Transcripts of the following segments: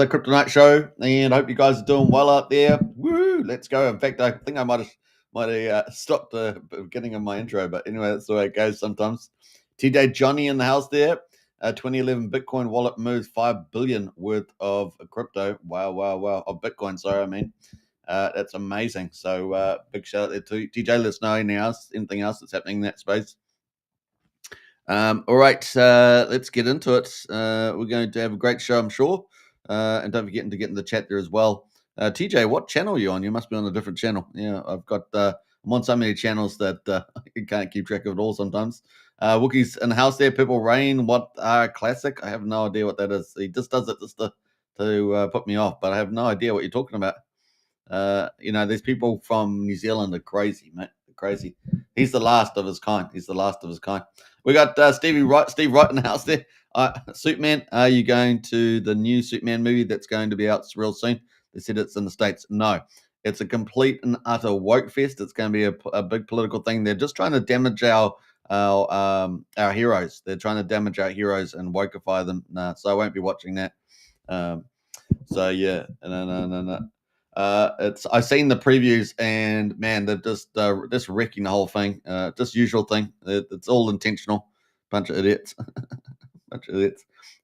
the Kryptonite Show, and I hope you guys are doing well out there. Woo! Let's go. In fact, I think I might have stopped the beginning of my intro, but anyway, that's the way it goes sometimes. TJ Johnny in the house there. 2011 Bitcoin wallet moves 5 billion worth of crypto. Wow, wow, wow. Of Bitcoin, sorry, I mean. That's amazing. So big shout out there to TJ. Let us know anything else that's happening in that space. All right, let's get into it. We're going to have a great show, I'm sure. And don't forget to get in the chat there as well. TJ, what channel are you on? You must be on a different channel. Yeah, I've got I'm on so many channels that I can't keep track of it all sometimes. Wookie's in the house there. Purple Rain, what classic? I have no idea what that is. He just does it just to put me off, but I have no idea what you're talking about. These people from New Zealand are crazy, mate. They're crazy. He's the last of his kind. We got Steve Wright in the house there. Superman, are you going to the new Superman movie that's going to be out real soon? They said it's in the States. No, it's a complete and utter woke fest. It's going to be a big political thing. They're just trying to damage our heroes. They're trying to damage our heroes and wokeify them. Nah, so I won't be watching that. So yeah, no. I've seen the previews and man, they're just wrecking the whole thing. Just usual thing. It's all intentional. Bunch of idiots.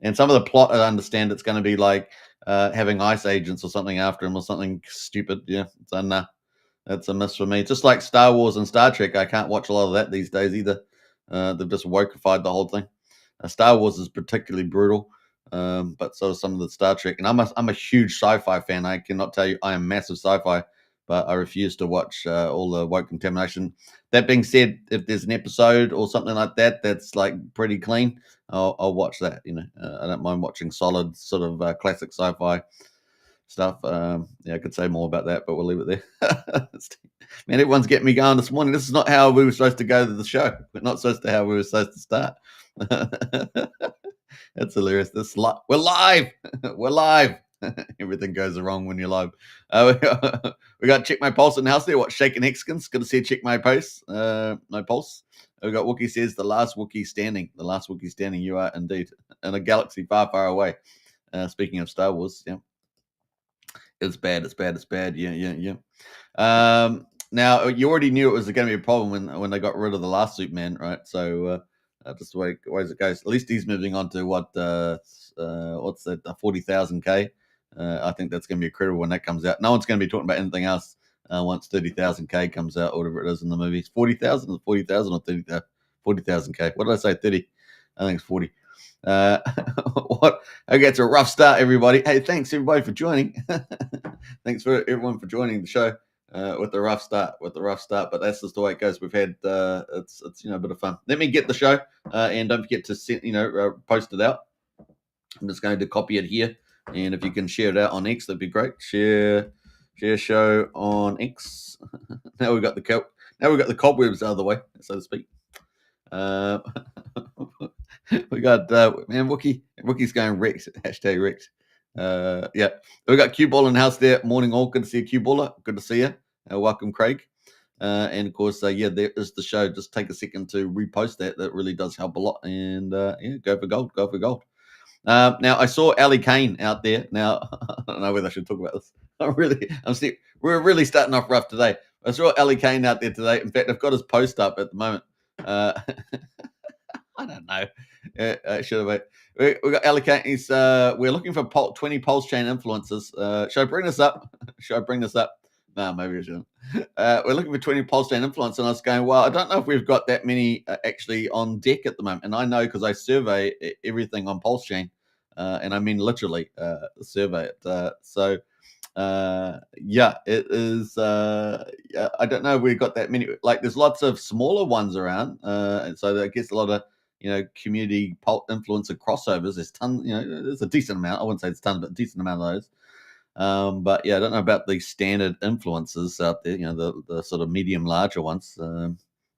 And some of the plot, I understand it's going to be like having ICE agents or something after him or something stupid. Yeah, so nah, that's a miss for me. Just like Star Wars and Star Trek, I can't watch a lot of that these days either. They've just wokeified the whole thing. Star Wars is particularly brutal. But so is some of the Star Trek, and I'm a huge sci-fi fan. I cannot tell you I am massive sci-fi, but I refuse to watch all the woke contamination. That being said, if there's an episode or something like that that's like pretty clean, I'll watch that. I don't mind watching solid sort of classic sci-fi stuff. I could say more about that, but we'll leave it there. Man, everyone's getting me going this morning. This is not how we were supposed to go to the show. We're not supposed to how we were supposed to start. That's hilarious. We're live. We're live. Everything goes wrong when you're live. We got Check My Pulse in the house there. What, Shaking Hexkins? Good to see you. Check my pulse. My pulse. We got Wookie says the last Wookie standing. The last Wookie standing. You are indeed in a galaxy far, far away. Speaking of Star Wars, yeah, it's bad. It's bad. Yeah. Now you already knew it was going to be a problem when they got rid of the last Superman, right? So. Just the way it goes. At least he's moving on to what's that? 40,000K. I think that's going to be incredible when that comes out. No one's going to be talking about anything else once 30,000K comes out, or whatever it is in the movie. 40,000 or 40,000 or 40,000K. What did I say? 30. I think it's 40. What? Okay, it's a rough start, everybody. Hey, thanks everybody for joining. Thanks for everyone for joining the show. With the rough start, but that's just the way it goes. We've had it's a bit of fun. Let me get the show, and don't forget to send post it out. I'm just going to copy it here, and if you can share it out on X, that'd be great. Share show on X. Now we've got the cobwebs out of the way, so to speak. We got man, Wookie's going wrecked. Hashtag wrecked. Yeah, we got Q Ball in the house there. Morning all. Good to see you, Q Baller. Good to see you. Welcome, Craig. And of course, there is the show. Just take a second to repost that. That really does help a lot. And go for gold. Now I saw Ali Kane out there. Now I don't know whether I should talk about this. We're really starting off rough today. I saw Ali Kane out there today. In fact, I've got his post up at the moment. I don't know. Should have. We got Ali Kane. We're looking for 20 PulseChain influencers. Should I bring this up? No, maybe I shouldn't. We're looking for 20 PulseChain influencers, and I was going, well, I don't know if we've got that many actually on deck at the moment. And I know because I survey everything on PulseChain, and I mean literally survey it. So it is. I don't know if we've got that many. Like, there's lots of smaller ones around, and so I guess a lot of community influencer crossovers. There's tons. There's a decent amount. I wouldn't say it's tons, but a decent amount of those. But yeah, I don't know about the standard influencers out there. The sort of medium, larger ones.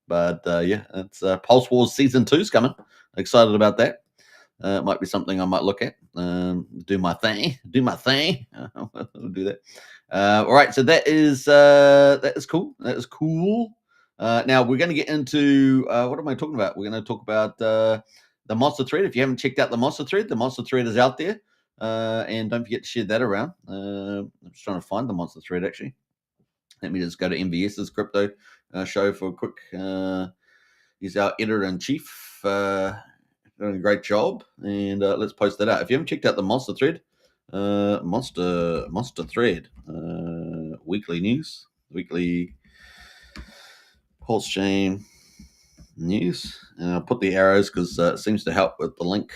But it's Pulse Wars Season 2's coming. Excited about that. It might be something I might look at. Do my thing. I'll do that. All right, so that is cool. That is cool. Now we're going to get into what am I talking about? We're going to talk about the monster thread. If you haven't checked out the monster thread is out there. And don't forget to share that around. I'm just trying to find the monster thread actually. Let me just go to MVS's crypto show for a quick. He's our editor in chief. Doing a great job, and let's post that out. If you haven't checked out the monster thread, monster thread, weekly news, weekly PulseChain news, and I'll put the arrows because it seems to help with the link.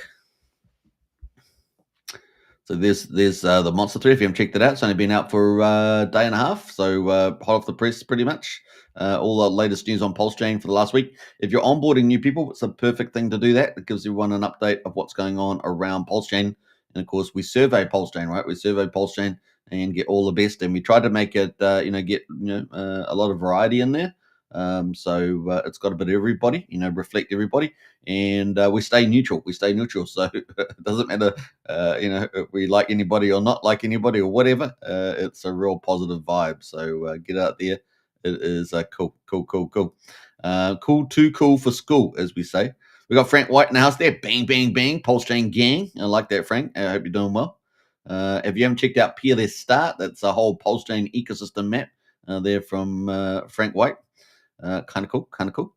So there's the monster thread. If you haven't checked it out, it's only been out for a day and a half, so hot off the press pretty much. All the latest news on PulseChain for the last week. If you're onboarding new people, it's a perfect thing to do that. It gives everyone an update of what's going on around PulseChain. And of course, we survey PulseChain, right? We survey PulseChain and get all the best, and we try to make it, get a lot of variety in there. So it's got a bit of everybody, reflect everybody, and we stay neutral. We stay neutral, so it doesn't matter, if we like anybody or not like anybody or whatever. It's a real positive vibe. So get out there. It is cool. Too cool for school, as we say. We got Frank White in the house there. Bang, bang, bang. PulseChain gang. I like that, Frank. I hope you're doing well. If you haven't checked out PLS Start, that's a whole PulseChain ecosystem map there from Frank White. Kind of cool.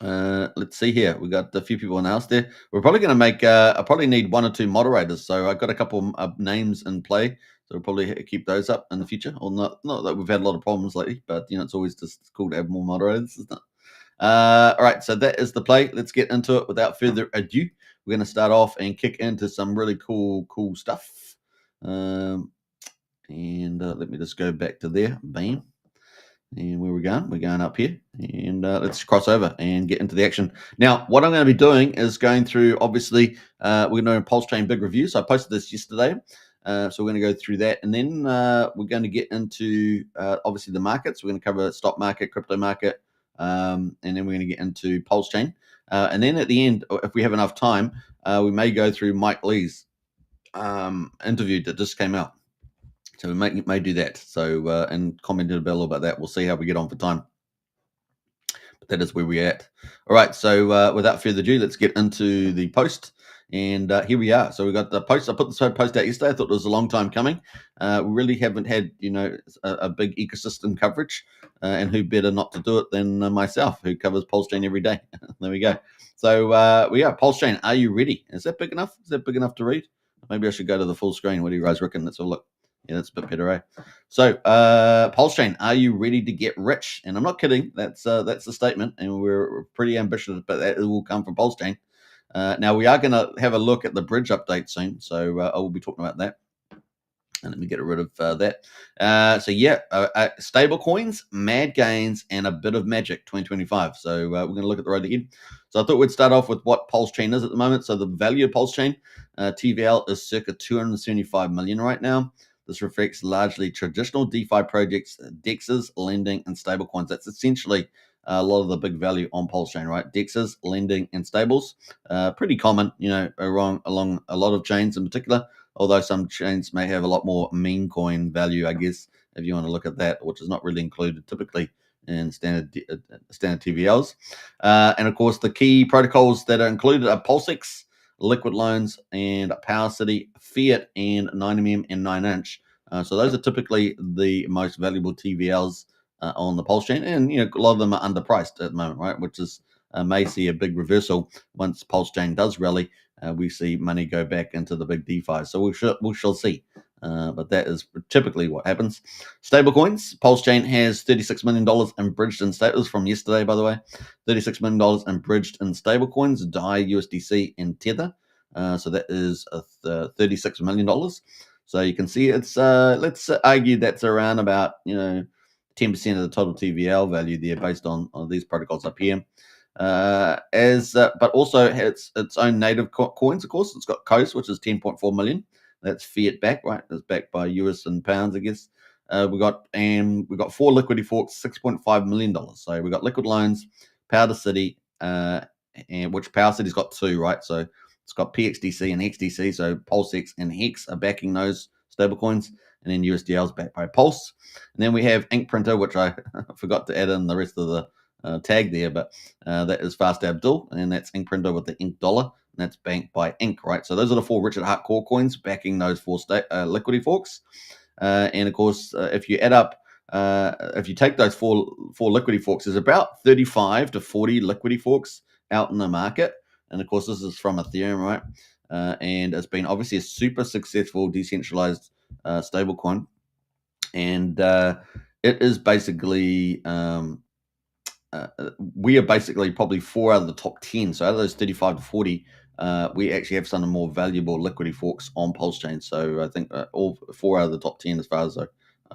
Let's see here. We got a few people in the house there. We're probably going to make. I probably need 1 or 2 moderators, so I got a couple of names in play. So we'll probably keep those up in the future. Or not that we've had a lot of problems lately, but it's always just cool to have more moderators, isn't it? All right, so that is the play. Let's get into it without further ado. We're going to start off and kick into some really cool stuff. And let me just go back to there. Bam. And where we're going? We're going up here, and let's cross over and get into the action. Now, what I'm going to be doing is going through, obviously, we're going to do a PulseChain big review. So I posted this yesterday. So we're going to go through that, and then we're going to get into, obviously, the markets. We're going to cover stock market, crypto market, and then we're going to get into PulseChain. And then at the end, if we have enough time, we may go through Mike Lee's interview that just came out. So we may do that. So and commented a little about that. We'll see how we get on for time. But that is where we're at. All right. So without further ado, let's get into the post. And here we are. So we got the post. I put this post out yesterday. I thought it was a long time coming. We really haven't had a big ecosystem coverage, and who better not to do it than myself, who covers PulseChain every day. There we go. So we are PulseChain. Are you ready? Is that big enough? Is that big enough to read? Maybe I should go to the full screen. What do you guys reckon? Let's have a look. Yeah, that's a bit better, eh? So, PulseChain, are you ready to get rich? And I'm not kidding. That's the statement, and we're pretty ambitious, but that will come from PulseChain. Now, we are going to have a look at the bridge update soon, so I will be talking about that. And let me get rid of that. Stable coins, mad gains, and a bit of magic 2025. So we're going to look at the road ahead. So I thought we'd start off with what PulseChain is at the moment. So the value of PulseChain, TVL, is circa 275 million right now. This reflects largely traditional DeFi projects, DEXs, lending, and stablecoins. That's essentially a lot of the big value on PulseChain, right? DEXs, lending, and stables. Pretty common, along a lot of chains in particular, although some chains may have a lot more meme coin value, I guess, if you want to look at that, which is not really included typically in standard TVLs. And of course, the key protocols that are included are PulseX, Liquid Loans, and Power City, Fiat, and 9mm and 9-inch. So those are typically the most valuable TVLs on the PulseChain, and a lot of them are underpriced at the moment, right? Which is may see a big reversal once PulseChain does rally. We see money go back into the big DeFi. So we shall see. But that is typically what happens. Stablecoins. PulseChain has $36 million in bridged in stables from yesterday, by the way. $36 million in bridged in stablecoins, DAI, USDC, and Tether. So that is $36 million. So you can see it's, let's argue that's around about, 10% of the total TVL value there based on these protocols up here. But also has its own native coins, of course. It's got COAST, which is 10.4 million. That's fiat backed, right? It's backed by US and pounds, I guess. We got 4 liquidity forks, $6.5 million. So we got Liquid Loans, Power City, and which Power City's got 2, right? So it's got PXDC and XDC. So PulseX and Hex are backing those stablecoins, and then USDL is backed by Pulse. And then we have Ink Printer, which I forgot to add in the rest of the tag there, but that is Fast Abdul, and that's Ink Printer with the Ink Dollar. and that's banked by Inc. Right. So those are the 4 Richard Hart core coins backing those 4 liquidity forks. And of course, if you add up, if you take those four liquidity forks, there's about 35 to 40 liquidity forks out in the market. And of course, this is from Ethereum, right? And it's been obviously a super successful decentralized stablecoin, and it is basically we are basically probably 4 out of the top 10. So out of those 35 to 40, we actually have some of the more valuable liquidity forks on PulseChain. So I think all 4 out of the top 10 as far as I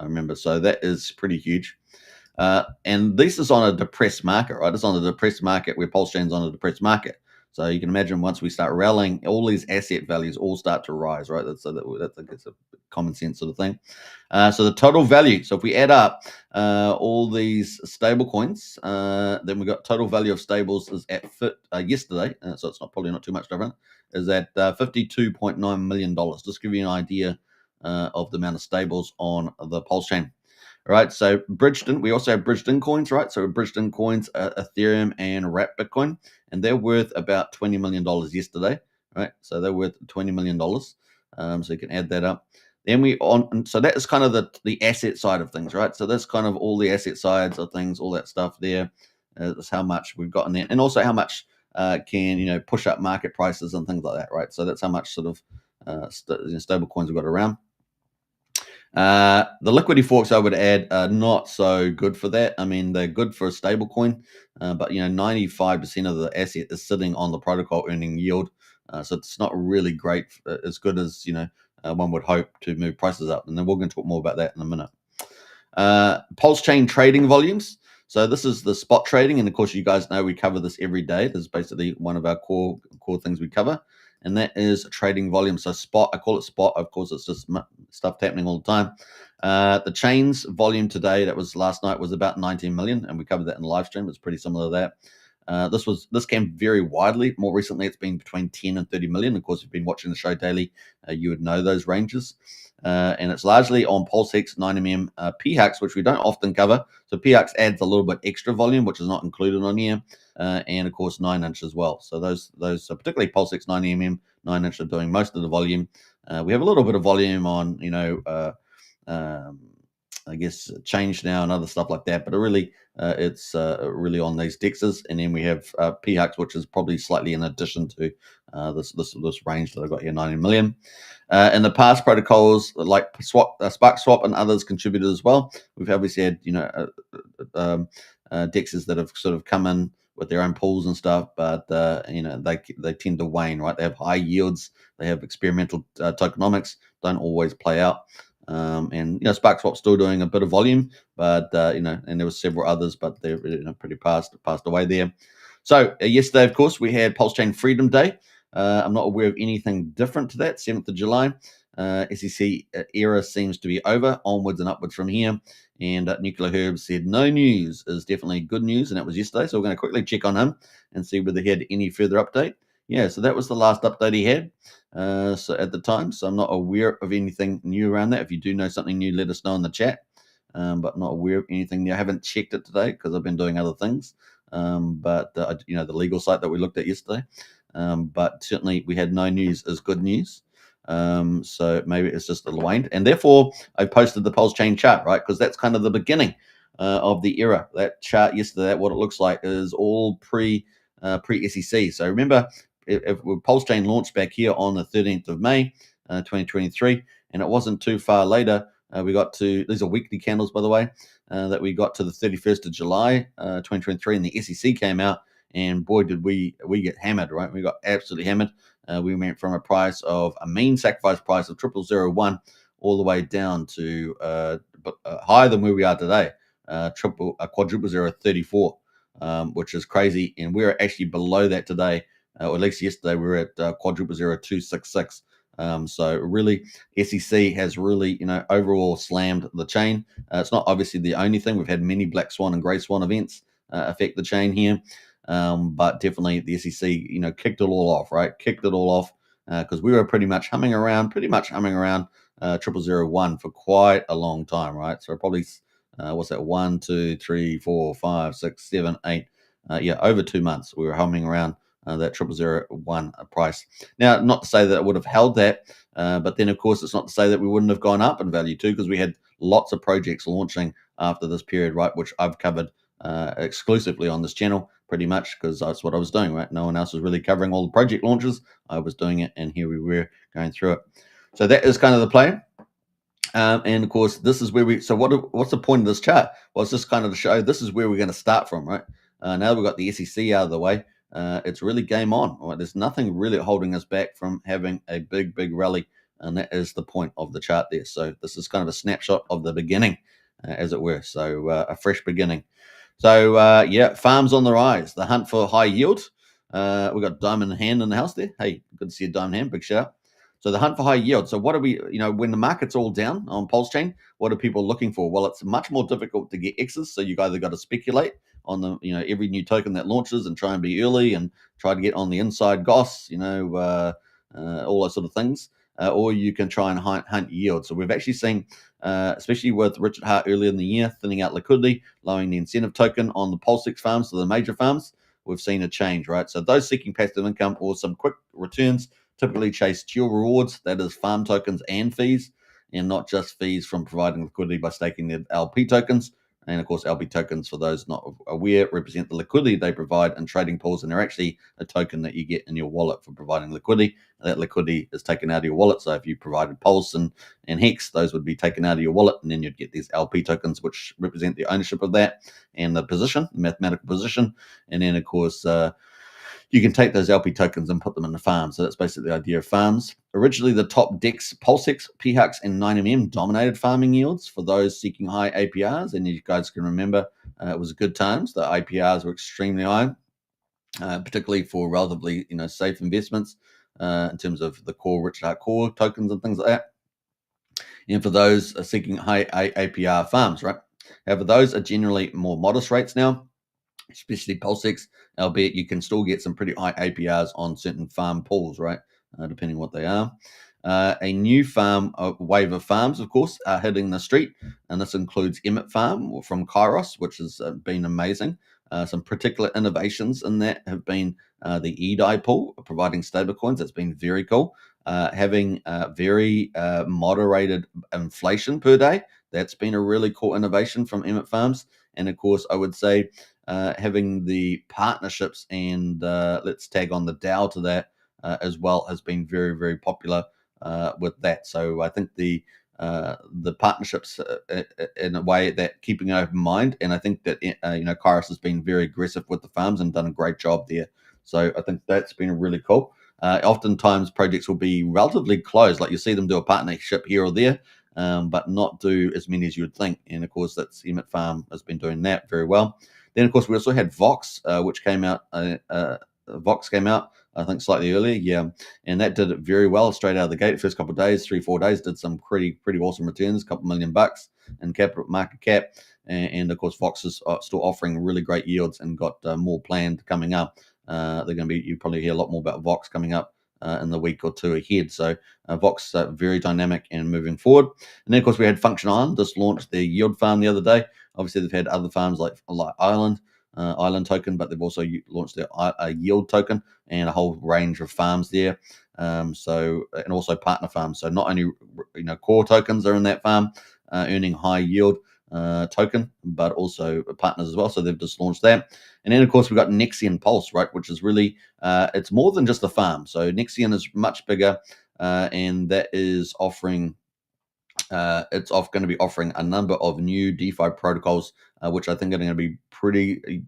remember. So that is pretty huge. And this is on a depressed market, right? It's on a depressed market where PulseChain's on a depressed market. So you can imagine once we start rallying, all these asset values all start to rise, right? That's a common sense sort of thing. So the total value. So if we add up all these stable coins, then we got total value of stables is at yesterday. So it's probably not too much different. Is at $52.9 million. Just give you an idea of the amount of stables on the PulseChain. Right, so bridged-in, we also have bridged-in coins, right? So bridged-in coins, Ethereum and Wrap Bitcoin, and they're worth about $20 million yesterday, right? So they're worth $20 million. So you can add that up. Then so that is kind of the asset side of things, right? So that's kind of all the asset sides of things, all that stuff there. Is how much we've got in there, and also how much can push up market prices and things like that, right? So that's how much sort of stable coins we've got around. The liquidity forks, I would add, are not so good for that. I mean, they're good for a stable coin, but 95% of the asset is sitting on the protocol earning yield. So it's not really great, as good as one would hope to move prices up. And then we're going to talk more about that in a minute. PulseChain trading volumes. So this is the spot trading, and of course, you guys know we cover this every day. This is basically one of our core things we cover, and that is trading volume. So spot, I call it spot. Of course, it's just stuff happening all the time. The chain's volume today, that was last night, was about 19 million, and we covered that in the live stream. It's pretty similar to that. This came very widely. More recently, it's been between 10 and 30 million. Of course, if you've been watching the show daily, you would know those ranges. And it's largely on PulseX, 9mm, PHUX, which we don't often cover. So PHUX adds a little bit extra volume, which is not included on here, and of course 9-inch as well. So those particularly PulseX, 9mm, 9-inch are doing most of the volume. We have a little bit of volume on I guess Change Now and other stuff like that, but it's really on these dexes. And then we have PHUX, which is probably slightly in addition to this range that I've got here, 90 million. In the past, protocols like Spark Swap and others contributed as well. We've obviously had dexes that have sort of come in with their own pools and stuff, but they tend to wane, right? They have high yields, they have experimental tokenomics, don't always play out. And Spark Swap's still doing a bit of volume, but and there were several others, but they're pretty passed away there. So yesterday, of course, we had PulseChain Freedom Day. I'm not aware of anything different to that. 7th of July, SEC era seems to be over. Onwards and upwards from here. And Nuclear Herb said no news is definitely good news, and that was yesterday. So we're going to quickly check on him and see whether he had any further update. Yeah, so that was the last update he had. So at the time, so I'm not aware of anything new around that. If you do know something new, let us know in the chat. But not aware of anything new. I haven't checked it today because I've been doing other things. But the legal site that we looked at yesterday. But certainly we had no news is good news. So maybe it's just a little waned. And therefore, I posted the PulseChain chart, right? Because that's kind of the beginning of the era. That chart yesterday, what it looks like is all pre-SEC. So remember, if PulseChain launched back here on the 13th of May, 2023, and it wasn't too far later, we got to, these are weekly candles, by the way, that we got to the 31st of July, 2023, and the SEC came out, and boy, did we get hammered, right? We got absolutely hammered. We went from a mean sacrifice price of 0001 all the way down to higher than where we are today, quadruple 034, which is crazy. And we're actually below that today, or at least yesterday, we were at quadruple 0266. So really, SEC has really, overall slammed the chain. It's not obviously the only thing. We've had many Black Swan and Grey Swan events affect the chain here. But definitely the SEC, kicked it all off, right? Kicked it all off because we were pretty much humming around 0001 for quite a long time, right? So probably, what's that? 1, 2, 3, 4, 5, 6, 7, 8. Over 2 months we were humming around that 0001 price. Now, not to say that it would have held that, but then of course it's not to say that we wouldn't have gone up in value too, because we had lots of projects launching after this period, right, which I've covered exclusively on this channel pretty much, because that's what I was doing, right? No one else was really covering all the project launches. I was doing it, and here we were going through it. So that is kind of the plan. And of course, this is where what's the point of this chart? Well, it's just kind of to show this is where we're going to start from, right? Now that we've got the SEC out of the way, it's really game on. Right? There's nothing really holding us back from having a big rally, and that is the point of the chart there. So this is kind of a snapshot of the beginning, as it were. So a fresh beginning. So yeah, farms on the rise. The hunt for high yield. We got Diamond Hand in the house there. Hey, good to see you, Diamond Hand. Big shout out. So the hunt for high yield. So what are we, when the market's all down on PulseChain, what are people looking for? Well, it's much more difficult to get X's. So you either got to speculate on the, every new token that launches and try and be early and try to get on the inside goss, all those sort of things. Or you can try and hunt yield. So we've actually seen, especially with Richard Hart earlier in the year, thinning out liquidity, lowering the incentive token on the PulseX farms, so the major farms, we've seen a change, right? So those seeking passive income or some quick returns typically chase dual rewards, that is farm tokens and fees, and not just fees from providing liquidity by staking their LP tokens. And of course, LP tokens, for those not aware, represent the liquidity they provide in trading pools, and they're actually a token that you get in your wallet for providing liquidity. That liquidity is taken out of your wallet. So if you provided Pulse and Hex, those would be taken out of your wallet, and then you'd get these LP tokens, which represent the ownership of that and the position, mathematical position. And then, of course, you can take those LP tokens and put them in the farm. So that's basically the idea of farms. Originally, the top DEX, PulseX, PHUX, and 9MM dominated farming yields for those seeking high APRs. And you guys can remember it was good times. The APRs were extremely high, particularly for relatively safe investments in terms of the core Richard Hart core tokens and things like that. And for those seeking high APR farms, right? However, those are generally more modest rates now, especially PulseX, albeit you can still get some pretty high APRs on certain farm pools, right? Depending what they are. A new wave of farms, of course, are hitting the street, and this includes Emmett Farm from Kairos, which has been amazing. Some particular innovations in that have been the EDI pool, providing stablecoins. That's been very cool. Having very moderated inflation per day. That's been a really cool innovation from Emmett Farms. And of course, I would say having the partnerships and let's tag on the DAO to that as well has been very popular with that. So I think the partnerships in a way that keeping an open mind, and I think that Kairos has been very aggressive with the farms and done a great job there. So I think that's been really cool. Oftentimes projects will be relatively close, like you see them do a partnership here or there, but not do as many as you would think. And of course, that's Emmett Farm has been doing that very well. Then of course we also had Vox, which came out. Vox came out, I think, slightly earlier, yeah, and that did it very well straight out of the gate. First couple of days, 3-4 days, did some pretty awesome returns, a couple $1 million in market cap, and of course Vox is still offering really great yields and got more planned coming up. They're going to be, you probably hear a lot more about Vox coming up in the week or two ahead. So Vox very dynamic and moving forward. And then of course we had Function Island just launched their yield farm the other day. Obviously they've had other farms like Island token, but they've also launched their yield token and a whole range of farms there. And also partner farms. So not only core tokens are in that farm earning high yield token, but also partners as well. So they've just launched that. And then of course we've got Nexian Pulse, right, which is really it's more than just a farm. So Nexian is much bigger, and that is offering it's going to be offering a number of new DeFi protocols, which I think are going to be pretty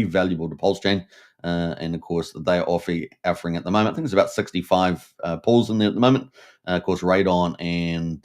valuable to PulseChain. And of course, they are offering at the moment, I think there's about 65 pools in there at the moment. Of course, Radon and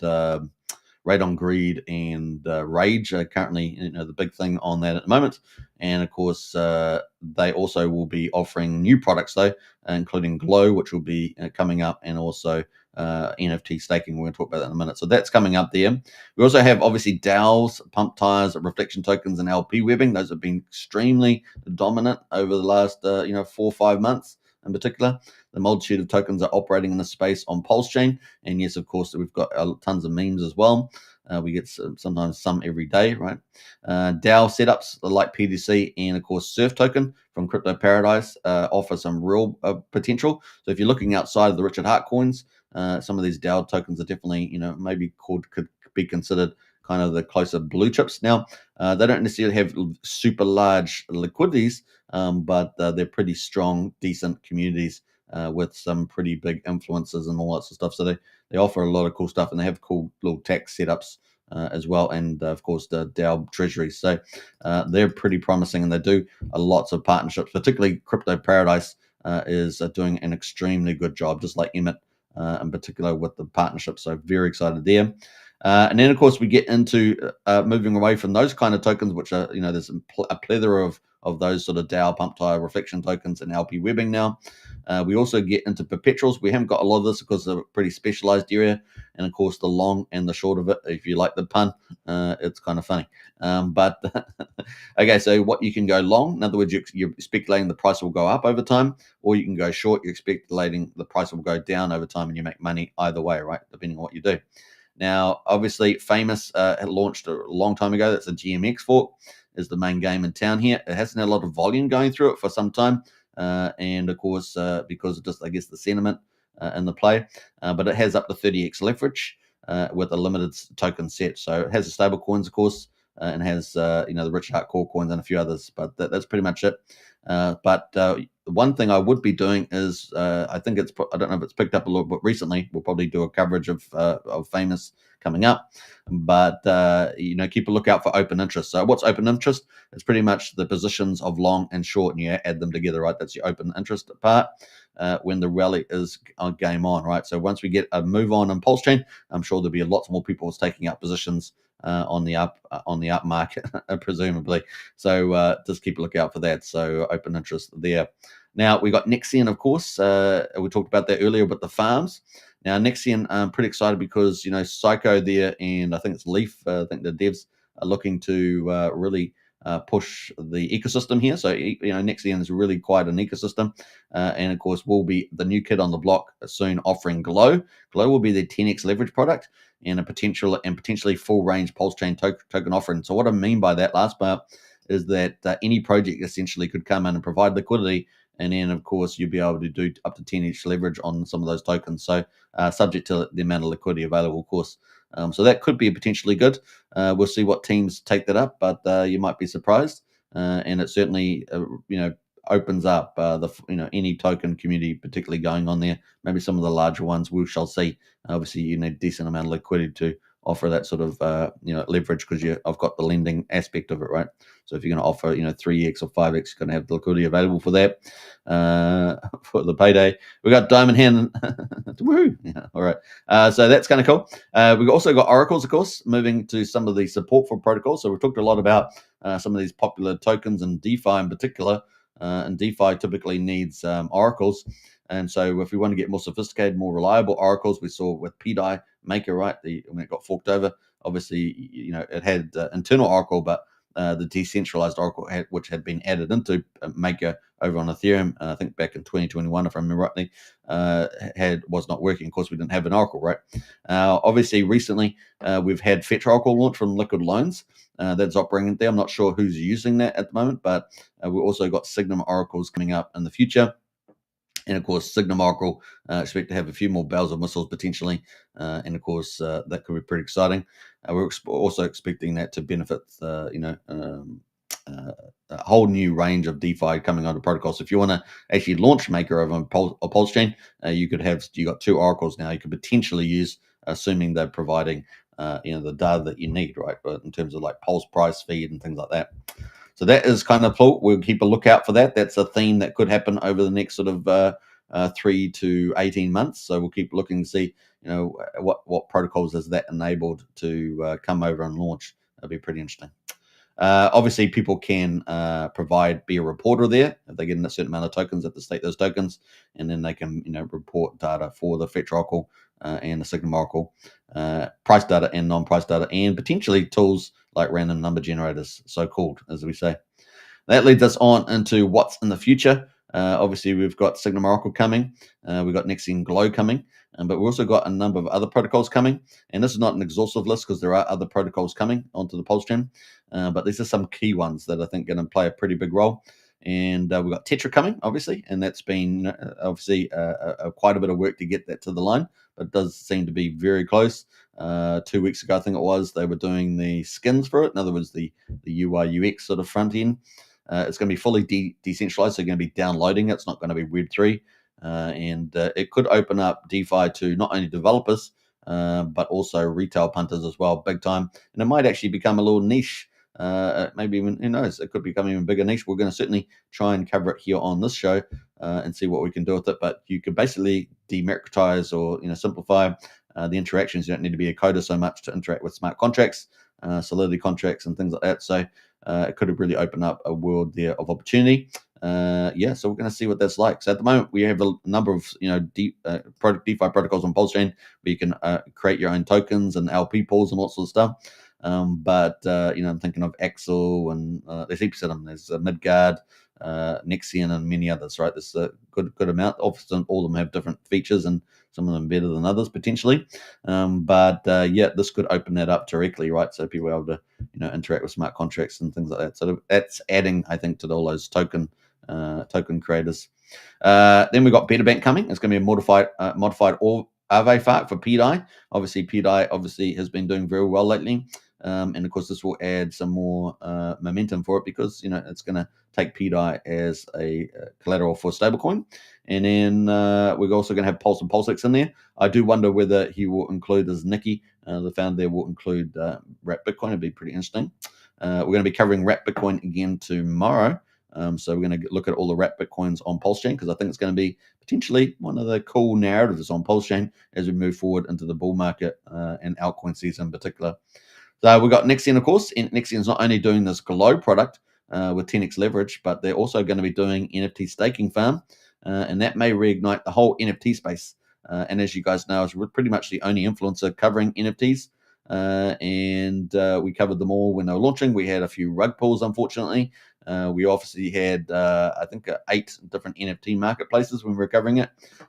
Radon Greed and Rage are currently the big thing on that at the moment. And of course, they also will be offering new products though, including Glow, which will be coming up, and also NFT staking. We're going to talk about that in a minute. So that's coming up there. We also have obviously DAOs, pump tires, reflection tokens, and LP webbing. Those have been extremely dominant over the last 4 or 5 months. in particular. The multitude of tokens are operating in the space on PulseChain. And yes, of course, we've got tons of memes as well. We get sometimes some every day, right? DAO setups like PDC and, of course, Surf token from Crypto Paradise offer some real potential. So if you're looking outside of the Richard Hart coins, some of these DAO tokens are definitely, maybe could be considered kind of the closer blue chips. Now, they don't necessarily have super large liquidities, but they're pretty strong, decent communities with some pretty big influences and all that sort of stuff. So they offer a lot of cool stuff, and they have cool little tax setups as well, and of course the DAO treasuries. So they're pretty promising, and they do lots of partnerships. Particularly Crypto Paradise is doing an extremely good job, just like Emmett in particular with the partnership. So very excited there. And then, of course, we get into moving away from those kind of tokens, which are, there's a plethora of those sort of DAO, pump tire, reflection tokens, and LP webbing now. We also get into perpetuals. We haven't got a lot of this because it's a pretty specialized area. And, of course, the long and the short of it, if you like the pun, it's kind of funny. But, okay, so what you can go long, in other words, you're speculating the price will go up over time, or you can go short, you're speculating the price will go down over time, and you make money either way, right, depending on what you do. Now, obviously, Famous had launched a long time ago. That's a GMX fork, is the main game in town here. It hasn't had a lot of volume going through it for some time. And, of course, because of just, I guess, the sentiment in the play. But it has up to 30x leverage with a limited token set. So it has the stable coins, of course, and has, the Richard Hart core coins and a few others. But that's pretty much it. But one thing I would be doing is I think I don't know if it's picked up a little bit recently. We'll probably do a coverage of Famous coming up, but keep a lookout for open interest. So what's open interest? It's pretty much the positions of long and short, and you add them together, right? That's your open interest part when the rally is game on, right? So once we get a move on in PulseChain, I'm sure there'll be lots more people taking up positions on the up market, presumably. So just keep a lookout for that. So open interest there. Now we got Nexian, of course. We talked about that earlier, but the farms. Now Nexian, I'm pretty excited because Psycho there, and I think it's Leaf. I think the devs are looking to really push the ecosystem here. So Nexian is really quite an ecosystem, and of course will be the new kid on the block soon, offering Glow. Glow will be their 10x leverage product and potentially full range PulseChain token offering. So what I mean by that last part is that any project essentially could come in and provide liquidity, and then of course you'll be able to do up to 10x leverage on some of those tokens. So subject to the amount of liquidity available, of course. So that could be potentially good. We'll see what teams take that up, but you might be surprised. And it certainly, opens up any token community, particularly going on there. Maybe some of the larger ones we shall see. Obviously, you need a decent amount of liquidity to offer that sort of leverage because I've got the lending aspect of it, right? So if you're going to offer 3x or 5x, you're going to have the liquidity available for that for the payday. We got Diamond Hand. Woohoo! Yeah, all right. So that's kind of cool. We've also got oracles, of course, moving to some of the support for protocols. So we've talked a lot about some of these popular tokens and DeFi in particular. And DeFi typically needs oracles. And so if we want to get more sophisticated, more reliable oracles, we saw with PDI Maker, right? When it got forked over, obviously, it had internal oracle, but the decentralized oracle, which had been added into Maker over on Ethereum, I think back in 2021, if I remember rightly, was not working. Of course, we didn't have an oracle, right? Obviously, recently, we've had Fetch Oracle launch from Liquid Loans. That's operating there. I'm not sure who's using that at the moment, but we've also got Signum oracles coming up in the future. And of course, Signum Oracle expect to have a few more bells and whistles potentially, and of course that could be pretty exciting. We're also expecting that to benefit, a whole new range of DeFi coming onto protocols. So if you want to actually launch Maker over on PulseChain, you got two oracles now. You could potentially use, assuming they're providing, the data that you need, right? But in terms of like pulse price feed and things like that. So that is kind of cool. We'll keep a lookout for that. That's a theme that could happen over the next sort of 3 to 18 months. So we'll keep looking to see, what protocols has that enabled to come over and launch. That'll be pretty interesting. Obviously, people can be a reporter there if they get a certain amount of tokens. They have to stake those tokens, and then they can report data for the Fetch Oracle and the Signum Oracle, price data and non-price data, and potentially tools like random number generators, so called, as we say. That leads us on into what's in the future. Obviously, we've got Signum Oracle coming. We've got Nexium Glow coming. But we've also got a number of other protocols coming. And this is not an exhaustive list because there are other protocols coming onto the PulseChain. But these are some key ones that I think are going to play a pretty big role. And we've got Tetra coming, obviously, and that's been obviously quite a bit of work to get that to the line, but it does seem to be very close. 2 weeks ago, I think it was, they were doing the skins for it. In other words, the UI UX sort of front end. It's going to be fully decentralized, so you're going to be downloading it. It's not going to be Web3. And it could open up DeFi to not only developers, but also retail punters as well, big time. And it might actually become a little niche. Maybe even, who knows, it could become even bigger niche. We're going to certainly try and cover it here on this show and see what we can do with it. But you could basically democratize or simplify the interactions. You don't need to be a coder so much to interact with smart contracts, Solidity contracts, and things like that. So it could have really opened up a world there of opportunity. So we're going to see what that's like. So at the moment, we have a number of DeFi protocols on PulseChain where you can create your own tokens and LP pools and all sorts of stuff. I'm thinking of Axel and there's heaps of them. There's Midgard, Nexium, and many others. Right, there's a good amount. Often all of them have different features, and some of them better than others potentially. This could open that up directly, right? So people are able to interact with smart contracts and things like that. So that's adding, I think, to all those token creators. Then we've got Betabank coming. It's going to be a modified Aave fork for PDI. Obviously, PDI has been doing very well lately. And of course, this will add some more momentum for it because it's going to take PDI as a collateral for stablecoin. And then we're also going to have Pulse and PulseX in there. I do wonder whether he will include, as Nikki, the founder there, will include Wrap Bitcoin. It'd be pretty interesting. We're going to be covering Wrap Bitcoin again tomorrow. So we're going to look at all the Wrap Bitcoins on PulseChain because I think it's going to be potentially one of the cool narratives on PulseChain as we move forward into the bull market and altcoin season in particular. So we've got Nexium, of course. And Nexium's not only doing this Glow product with 10x leverage, but they're also going to be doing NFT staking farm. And that may reignite the whole NFT space. And as you guys know, we're pretty much the only influencer covering NFTs. We covered them all when they were launching. We had a few rug pulls, unfortunately. We obviously had, 8 different NFT marketplaces when we were covering it.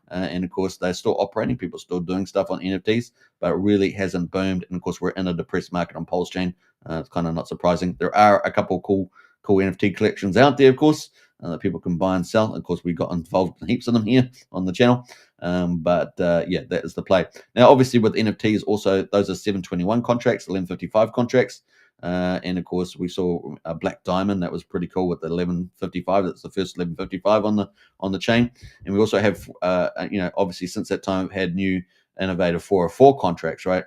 And of course, they're still operating. People are still doing stuff on NFTs, but it really hasn't boomed. And of course, we're in a depressed market on PulseChain. It's kind of not surprising. There are a couple cool NFT collections out there, of course, that people can buy and sell. Of course, we got involved in heaps of them here on the channel. That is the play. Now, obviously, with NFTs, also, those are 721 contracts, 1155 contracts. And of course, we saw a Black Diamond that was pretty cool with the 1155. That's the first 1155 on the chain. And we also have, obviously, since that time, we've had new innovative 404 contracts, right?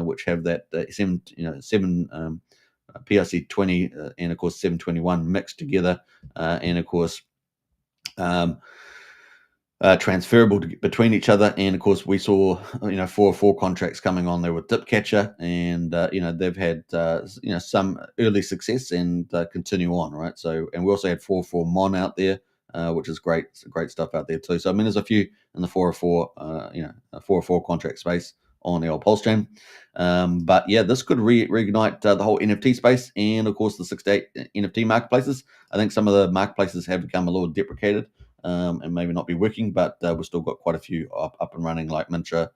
Which have that seven PRC 20 and of course 721 mixed together, and of course. Transferable between each other, and of course we saw 404 contracts coming on there with Dipcatcher, and they've had some early success and continue on, right? So, and we also had 404 Mon out there, which is great stuff out there too. So I mean, there's a few in the 404 404 contract space on the old PulseChain. This could reignite the whole NFT space, and of course the 68 NFT marketplaces. I think some of the marketplaces have become a little deprecated. And maybe not be working, but we've still got quite a few up and running, like Mintra,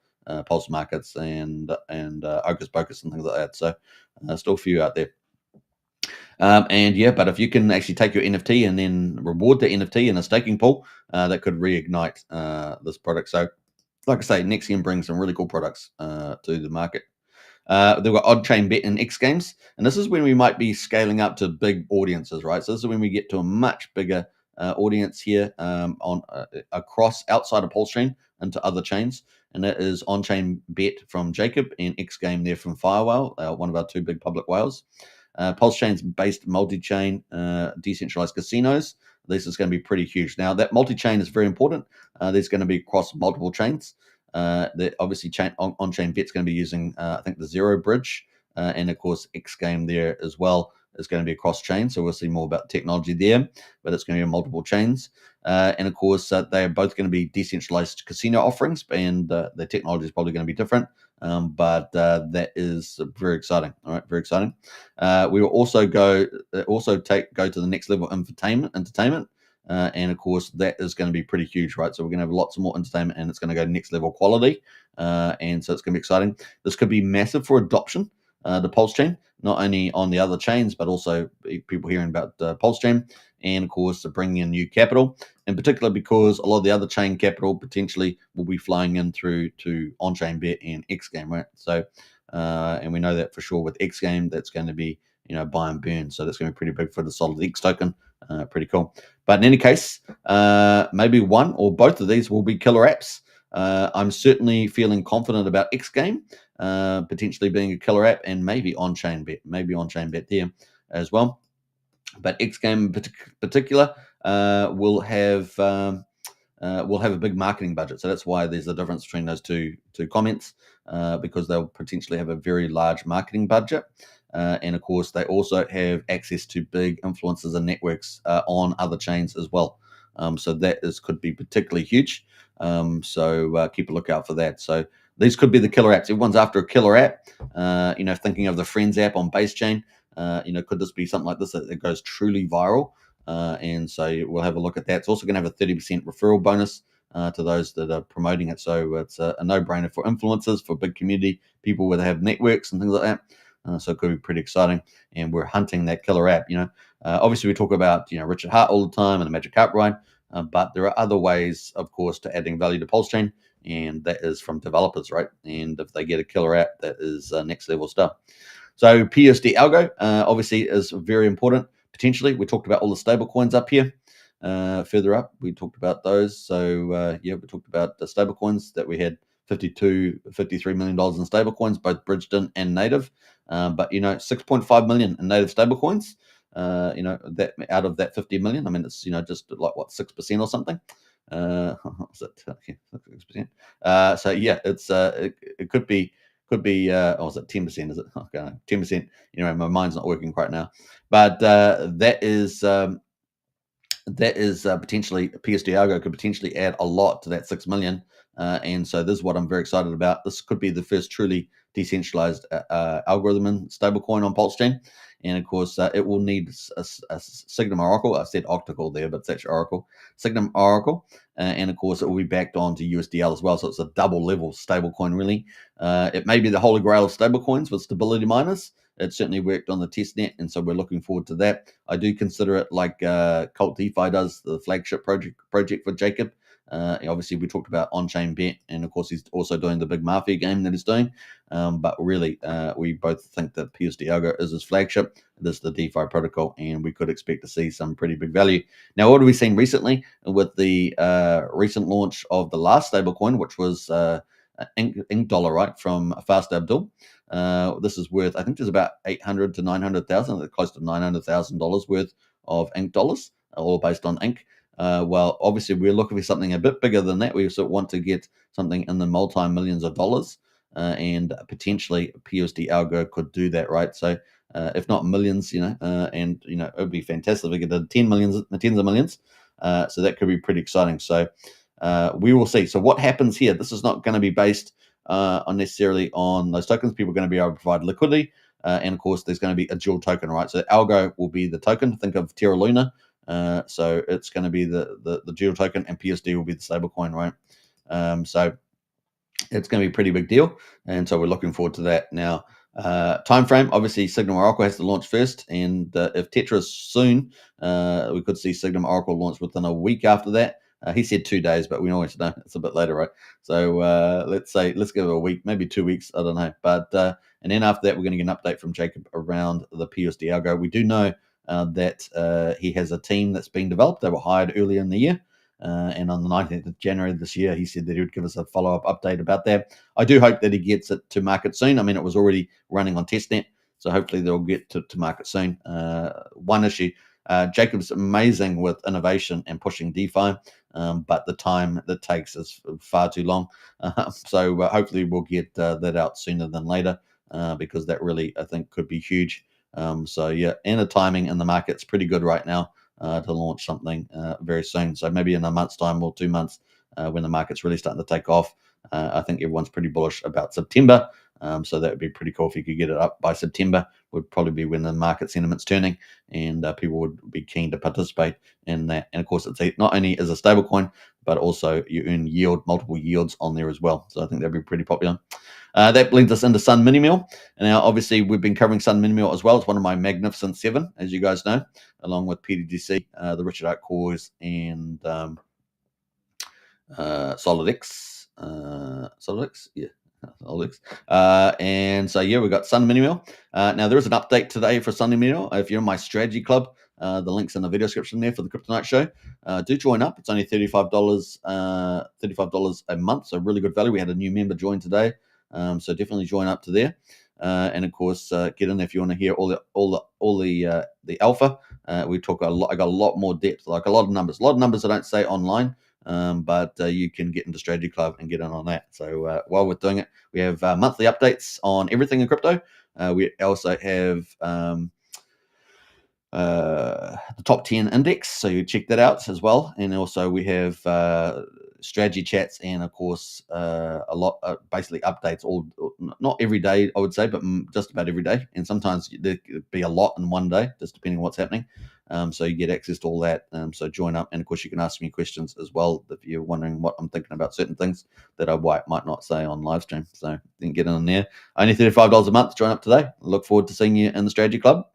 Pulse Markets, and Ocus Pocus and things like that. So still a few out there. But if you can actually take your NFT and then reward the NFT in a staking pool, that could reignite this product. So, like I say, Nexium brings some really cool products to the market. They've got on-chain bet and X Games, and this is when we might be scaling up to big audiences, right? So this is when we get to a much bigger audience here across outside of PulseChain into other chains, and that is on-chain bet from Jacob and X Game there from Firewhale, one of our 2 big public whales. PulseChain's based multi-chain decentralized casinos. This is going to be pretty huge. Now that multi-chain is very important. There's going to be across multiple chains. Obviously on-chain bet's going to be using I think the Zero Bridge, and of course X Game there as well is going to be a cross chain. So we'll see more about technology there, but it's going to be on multiple chains. And of course, they are both going to be decentralized casino offerings, and the technology is probably going to be different. That is very exciting. All right, very exciting. We will also go to the next level of entertainment. and of course that is going to be pretty huge, right? So we're going to have lots of more entertainment, and it's going to go next level quality, and so it's going to be exciting. This could be massive for adoption, the PulseChain, not only on the other chains but also people hearing about PulseChain, and of course bringing in new capital, in particular because a lot of the other chain capital potentially will be flying in through to on-chain bet and X Game, right? So and we know that for sure with X Game, that's going to be buy and burn, so that's going to be pretty big for the Solid X token. Pretty cool. But in any case, maybe one or both of these will be killer apps. I'm certainly feeling confident about X Game potentially being a killer app, and maybe on-chain bet there as well. But X Game in particular will have a big marketing budget. So that's why there's a difference between those two comments, because they'll potentially have a very large marketing budget. And of course, they also have access to big influencers and networks on other chains as well. So that could be particularly huge. So keep a lookout for that. So these could be the killer apps. Everyone's after a killer app. Thinking of the Friends app on Base Chain. Could this be something like this that goes truly viral? And so we'll have a look at that. It's also going to have a 30% referral bonus to those that are promoting it. So it's a no-brainer for influencers, for big community people where they have networks and things like that. So it could be pretty exciting. And we're hunting that killer app. Obviously we talk about Richard Hart all the time and the Magic Carp ride, but there are other ways, of course, to adding value to PulseChain, and that is from developers, right? And if they get a killer app, that is next level stuff. So PUSD ALGO obviously is very important. Potentially, we talked about all the stable coins up here. Further up, we talked about those. So we talked about the stable coins that we had $53 million in stable coins, both bridged in and native. But 6.5 million in native stable coins. That out of that 50 million, I mean, it's just like what, 6% or something. Was it 6%? So yeah, it's it could be. Was it 10%? Is it? Okay, 10%. My mind's not working quite now. But that is potentially PUSD ALGO could potentially add a lot to that 6 million. And so this is what I'm very excited about. This could be the first truly decentralized algorithm and stablecoin on PulseChain. And of course, it will need a Signum Oracle. I said Octacle there, but it's actually Oracle. Signum Oracle. And of course, it will be backed onto USDL as well. So it's a double level stablecoin, really. It may be the holy grail of stablecoins with stability miners. It certainly worked on the testnet, and so we're looking forward to that. I do consider it like Cult DeFi does, the flagship project for Jacob. Obviously, we talked about on-chain bet, and of course, he's also doing the big Mafia game that he's doing. But really, we both think that PUSD ALGO is his flagship. This is the DeFi protocol, and we could expect to see some pretty big value. Now, what have we seen recently with the recent launch of the last stablecoin, which was Ink Dollar, right, from Fast Abdul? This is worth, I think there's about 800 to 900,000, close to $900,000 worth of Ink dollars, all based on Ink. Well, obviously, we're looking for something a bit bigger than that. We sort of want to get something in the multi-millions of dollars, and potentially PUSD ALGO could do that, right? So, if not millions, and it would be fantastic if we get 10 millions, tens of millions. So that could be pretty exciting. So we will see. So what happens here? This is not going to be based unnecessarily on those tokens. People are going to be able to provide liquidity, and of course, there's going to be a dual token, right? So ALGO will be the token. Think of Terra Luna. So it's going to be the dual token, and PUSD will be the stable coin, right? So it's going to be a pretty big deal, and so we're looking forward to that. Now, time frame, obviously, Signum Oracle has to launch first, and if Tetra is soon, we could see Signum Oracle launch within a week after that. He said 2 days, but we always know it's a bit later, right? So let's give it a week, maybe 2 weeks, I don't know. But and then after that, we're going to get an update from Jacob around the PUSD ALGO. We do know that he has a team that's been developed. They were hired earlier in the year. And on the 19th of January this year, he said that he would give us a follow-up update about that. I do hope that he gets it to market soon. I mean, it was already running on testnet, so hopefully they'll get to market soon. One issue, Jacob's amazing with innovation and pushing DeFi, but the time that takes is far too long. So hopefully we'll get that out sooner than later, because that really, I think, could be huge. So yeah, and the timing in the market's pretty good right now to launch something very soon. So maybe in a month's time or 2 months, when the market's really starting to take off. I think everyone's pretty bullish about September. So that would be pretty cool if you could get it up by September. Would probably be when the market sentiment's turning, and people would be keen to participate in that. And of course, it's not only is a stable coin, but also you earn multiple yields on there as well. So I think that'd be pretty popular. That leads us into Sun Mini Meal. And now, obviously, we've been covering Sun Mini Meal as well. It's one of my Magnificent Seven, as you guys know, along with PDDC, the Richard Art Cores, and SolidX. SolidX, yeah. SolidX. And so, yeah, we've got Sun Mini Meal. Now, there is an update today for Sun Mini Meal. If you're in my strategy club, the link's in the video description there for the Kryptonite Show. Do join up. It's only $35, $35 a month, so really good value. We had a new member join today, so definitely join up to there. And of course, get in if you want to hear all the alpha. We talk a lot. I got a lot more depth, like a lot of numbers I don't say online. But you can get into Strategy Club and get in on that. So while we're doing it, we have monthly updates on everything in crypto. We also have the top 10 index, so you check that out as well. And also we have strategy chats, and of course a lot basically updates all, not every day I would say, but just about every day, and sometimes there could be a lot in one day, just depending on what's happening. So you get access to all that. So join up, and of course you can ask me questions as well if you're wondering what I'm thinking about certain things that I might not say on live stream. So then get in there. Only $35 a month. Join up today. Look forward to seeing you in the strategy club.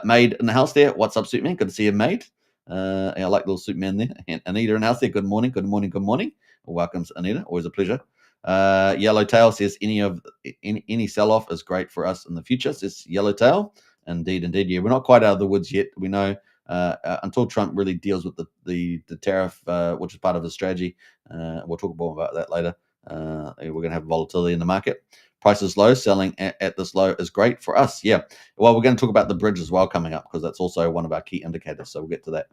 Made in the house there. What's up, Superman? Good to see you, mate. I like little Superman there. And Anita in the house there. Good morning. Good morning. Good morning. Welcome, Anita. Always a pleasure. Yellowtail says any sell-off is great for us in the future, says Yellowtail. Indeed. Yeah, we're not quite out of the woods yet. We know until Trump really deals with the tariff, which is part of his strategy. We'll talk more about that later. We're going to have volatility in the market. Price is low. Selling at this low is great for us. Yeah. Well, we're going to talk about the bridge as well coming up, because that's also one of our key indicators. So we'll get to that.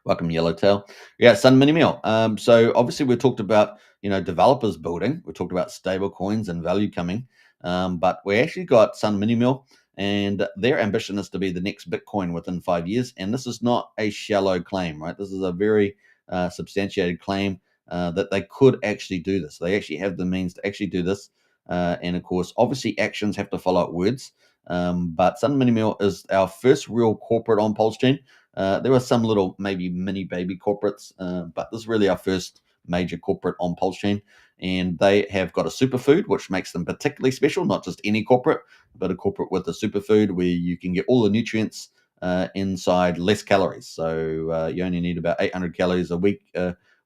Welcome, Yellowtail. Yeah, Sun Mini Meal. So obviously we talked about developers building. We talked about stable coins and value coming. But we actually got Sun Mini Meal, and their ambition is to be the next Bitcoin within 5 years. And this is not a shallow claim, right? This is a very substantiated claim that they could actually do this. They actually have the means to actually do this. And of course, obviously actions have to follow up words. But Sun Mini Meal is our first real corporate on PulseChain. There were some little maybe mini baby corporates, but this is really our first major corporate on PulseChain. And they have got a superfood, which makes them particularly special, not just any corporate, but a corporate with a superfood where you can get all the nutrients inside less calories. So you only need about 800 calories a week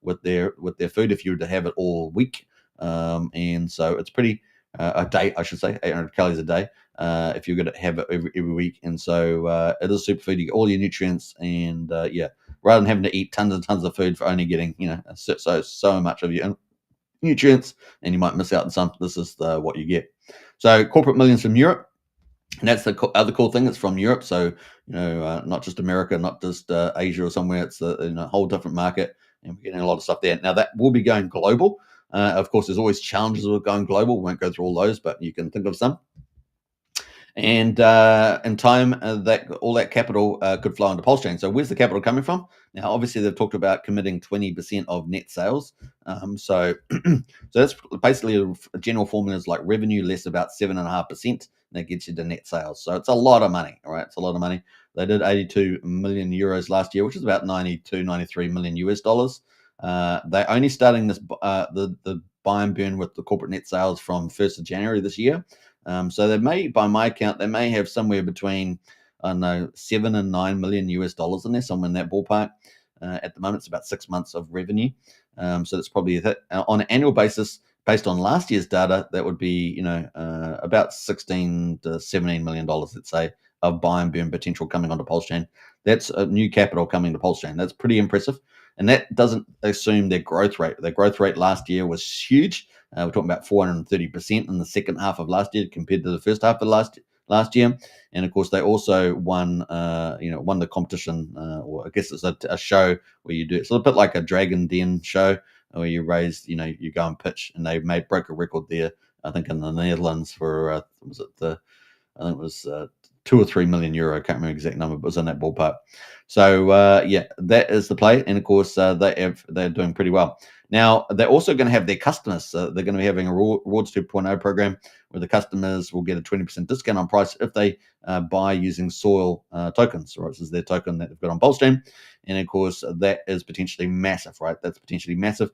with their food if you were to have it all week. And so it's pretty a day, I should say, 800 calories a day if you're going to have it every week. And so it is superfood. You get all your nutrients, and rather than having to eat tons and tons of food for only getting so much of your nutrients, and you might miss out on some. This is what you get. So corporate millions from Europe, and that's the other cool thing. It's from Europe, so not just America, not just Asia or somewhere. It's a whole different market, and we're getting a lot of stuff there. Now that will be going global. Of course, there's always challenges with going global. We won't go through all those, but you can think of some. And in time, that all that capital could flow into PulseChain. So where's the capital coming from? Now, obviously, they've talked about committing 20% of net sales. So that's basically a general formula is like revenue less about 7.5%. That gets you to net sales. So it's a lot of money, all right? It's a lot of money. They did 82 million euros last year, which is about 93 million US dollars. They're only starting this the buy and burn with the corporate net sales from 1st of January this year. So they may, by my count, they may have somewhere between, I don't know, 7 and 9 million US dollars in there, somewhere in that ballpark. At the moment, it's about 6 months of revenue. So that's probably on an annual basis, based on last year's data, that would be, about 16 to 17 million dollars, let's say, of buy and burn potential coming onto PulseChain. That's a new capital coming to PulseChain. That's pretty impressive. And that doesn't assume their growth rate. Their growth rate last year was huge. We're talking about 430% in the second half of last year compared to the first half of last year. And of course, they also won the competition, or I guess it's a show where you do it's a little bit like a Dragon Den show where you raise, you go and pitch, and they broke a record there, I think in the Netherlands for I think it was 2 or 3 million euro. I can't remember the exact number, but it was in that ballpark. So that is the play, and of course they're doing pretty well. Now, they're also going to have their customers. So they're going to be having a Rewards 2.0 program where the customers will get a 20% discount on price if they buy using Soil tokens. Right, this is their token that they've got on PulseChain, and of course that is potentially massive. Right, that's potentially massive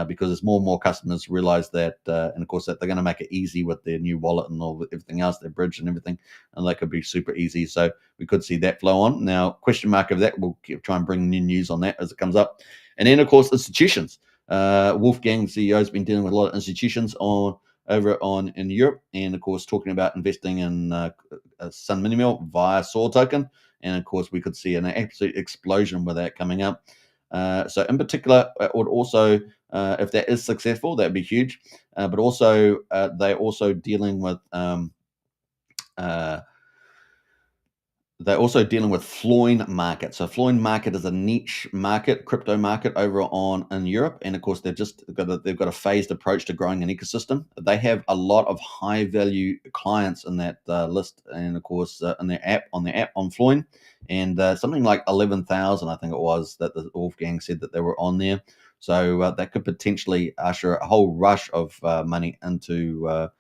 because as more and more customers realize that, and of course that they're going to make it easy with their new wallet and all everything else, their bridge and everything, and that could be super easy. So we could see that flow on. Now, question mark of that. We'll try and bring new news on that as it comes up, and then of course institutions. Wolfgang, CEO, has been dealing with a lot of institutions over in Europe, and of course talking about investing in Sun Minimal via Soul token, and of course we could see an absolute explosion with that coming up. So in particular, it would also, if that is successful, that'd be huge. But also, they're also dealing with uh, they're also dealing with Floin market. So Floin market is a niche market, crypto market over on in Europe, and of course they've got a phased approach to growing an ecosystem. They have a lot of high value clients in that list, and of course in their app on Floin, and something like 11,000, I think it was, that the Wolfgang said that they were on there. So that could potentially usher a whole rush of money into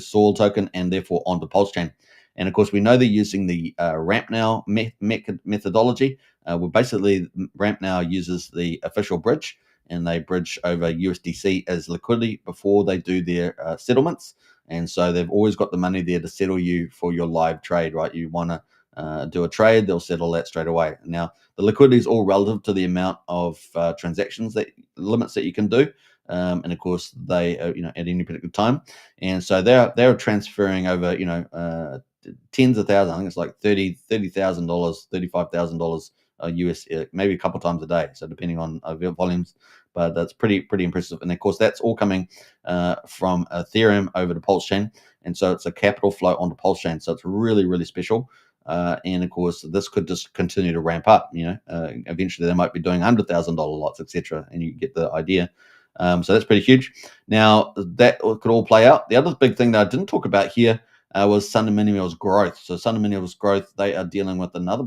Soul token and therefore onto PulseChain. And of course, we know they're using the ramp now methodology. Well, basically, ramp now uses the official bridge, and they bridge over USDC as liquidity before they do their settlements. And so they've always got the money there to settle you for your live trade, right? You want to do a trade, they'll settle that straight away. Now, the liquidity is all relative to the amount of transactions that limits that you can do. And of course, they at any particular time, and so they're transferring over tens of thousands. I think it's like $30,000, $35,000 US, maybe a couple times a day. So depending on volumes, but that's pretty impressive. And of course, that's all coming from Ethereum over to PulseChain, and so it's a capital flow onto PulseChain. So it's really special. And of course, this could just continue to ramp up. Eventually they might be doing $100,000 lots, etc. And you get the idea. So that's pretty huge. Now that could all play out. The other big thing that I didn't talk about here was Signum Minimal's growth. So Signum Minimal's growth, they are dealing with a number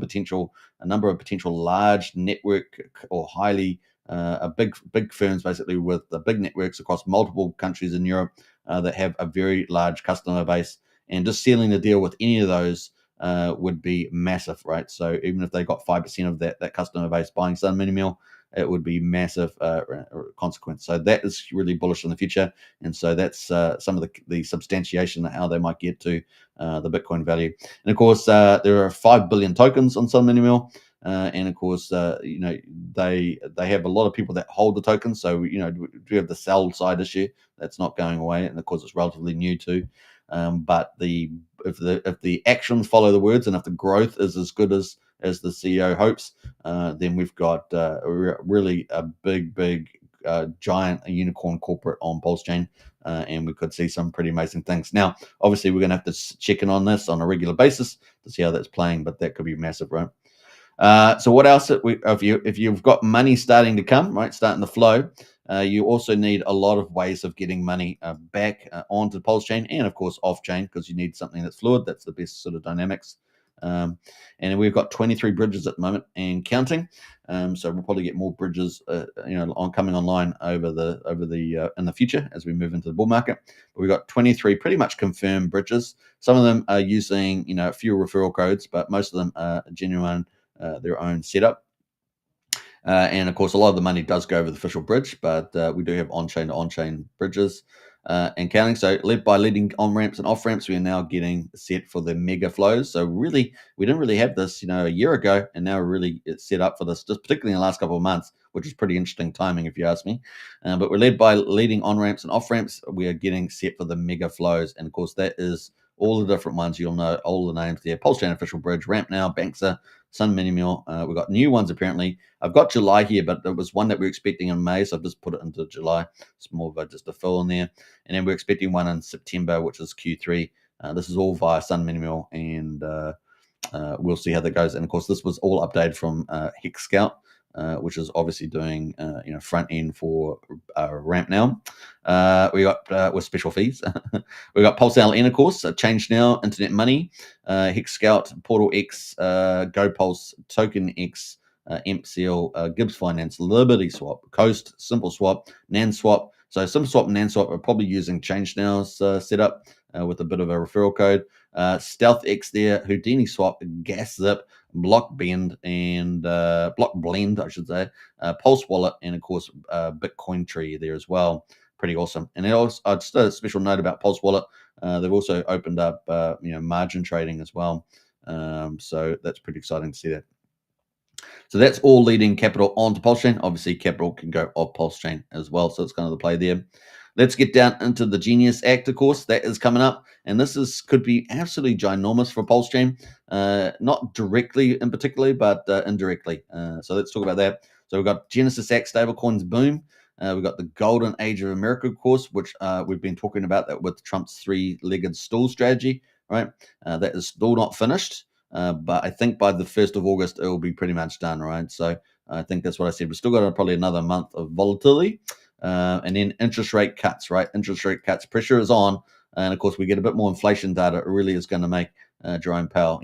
of potential large network or highly big firms, basically with the big networks across multiple countries in Europe that have a very large customer base. And just sealing the deal with any of those would be massive, right? So even if they got 5% of that customer base buying Sun Minimal, it would be massive consequence. So that is really bullish in the future, and so that's some of the substantiation of how they might get to the Bitcoin value. And of course, there are 5 billion tokens on Sun Minimal, and of course, they have a lot of people that hold the tokens. So we have the sell side issue that's not going away, and of course, it's relatively new too. But if the actions follow the words, and if the growth is as good as the CEO hopes, then we've got really a big giant unicorn corporate on PulseChain, and we could see some pretty amazing things. Now, obviously, we're going to have to check in on this on a regular basis to see how that's playing, but that could be massive, right? So what else? If you've got money starting to come, right, starting to flow, you also need a lot of ways of getting money back onto PulseChain and of course off chain, because you need something that's fluid. That's the best sort of dynamics. And we've got 23 bridges at the moment and counting. So we'll probably get more bridges, coming online over the in the future as we move into the bull market. But we've got 23 pretty much confirmed bridges. Some of them are using a few referral codes, but most of them are genuine, their own setup. And of course, a lot of the money does go over the official bridge, but we do have on-chain to on-chain bridges and counting. So led by leading on-ramps and off-ramps, we are now getting set for the mega flows. So really, we didn't really have this, a year ago, and now we're really set up for this, just particularly in the last couple of months, which is pretty interesting timing, if you ask me. But we're led by leading on-ramps and off-ramps. We are getting set for the mega flows. And of course, that is all the different ones. You'll know all the names there. PulseChain Official Bridge, Ramp Now, Banksa, Sun Minimal. We've got new ones apparently. I've got July here, but there was one that we're expecting in May, so I've just put it into July. It's more of just a fill in there. And then we're expecting one in September, which is Q3. This is all via Sun Minimal, and we'll see how that goes. And of course, this was all updated from Hex Scout, which is obviously doing front end for Ramp Now. We got with special fees. We got Pulse LN, of course, Change Now, Internet Money, Hex Scout, Portal X, Go Pulse, Token X, MCL, Gibbs Finance, Liberty Swap, Coast, Simple Swap, Nan Swap. So Simple Swap and Nan Swap are probably using ChangeNow's setup with a bit of a referral code. Stealth X there, Houdini Swap, Gas Zip, Block Blend, and Block Blend, I should say, Pulse Wallet, and of course Bitcoin Tree there as well. Pretty awesome. And also, just a special note about Pulse Wallet. They've also opened up, margin trading as well. So that's pretty exciting to see that. So that's all leading capital onto PulseChain. Obviously, capital can go off PulseChain as well. So it's kind of the play there. Let's get down into the Genius Act, of course. That is coming up. And this could be absolutely ginormous for PulseChain. Not directly in particular, but indirectly. So let's talk about that. So we've got Genesis Act stablecoins boom. We've got the golden age of America, of course, which we've been talking about that with Trump's three-legged stool strategy, right? That is still not finished. But I think by the 1st of August, it will be pretty much done, right? So I think that's what I said. We've still got probably another month of volatility. And then interest rate cuts, right? Interest rate cuts, pressure is on. And of course, we get a bit more inflation data. It really is going to make Jerome Powell,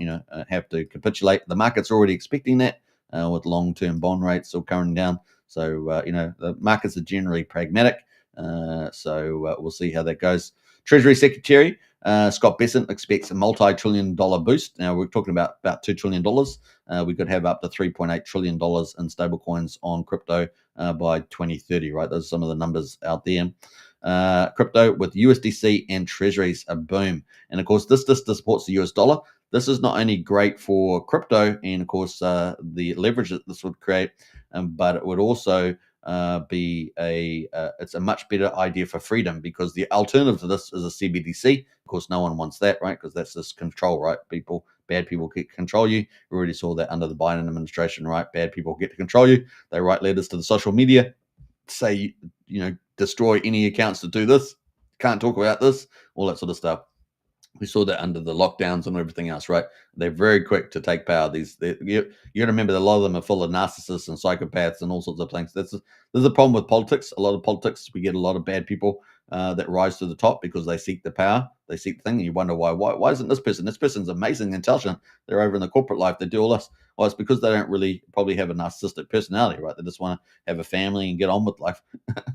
have to capitulate. The market's already expecting that with long-term bond rates still coming down. So, the markets are generally pragmatic. So we'll see how that goes. Treasury Secretary Scott Bessent expects a multi-trillion-dollar boost. Now, we're talking about $2 trillion. We could have up to $3.8 trillion in stablecoins on crypto by 2030, right? Those are some of the numbers out there. Crypto with USDC and treasuries a boom. And of course, this supports the US dollar. This is not only great for crypto and of course the leverage that this would create, but it would also be it's a much better idea for freedom, because the alternative to this is a CBDC. Of course, no one wants that, right? Because that's just control, right? Bad people can control you. We already saw that under the Biden administration, right? Bad people get to control you. They write letters to the social media, say, destroy any accounts that do this, can't talk about this, all that sort of stuff. We saw that under the lockdowns and everything else, right? They're very quick to take power. You got to remember that a lot of them are full of narcissists and psychopaths and all sorts of things. There's a problem with politics. A lot of politics, we get a lot of bad people that rise to the top because they seek the power, they seek the thing, and you wonder why isn't this person? This person's amazing, intelligent. They're over in the corporate life. They do all this. Well, it's because they don't really probably have a narcissistic personality, right? They just want to have a family and get on with life.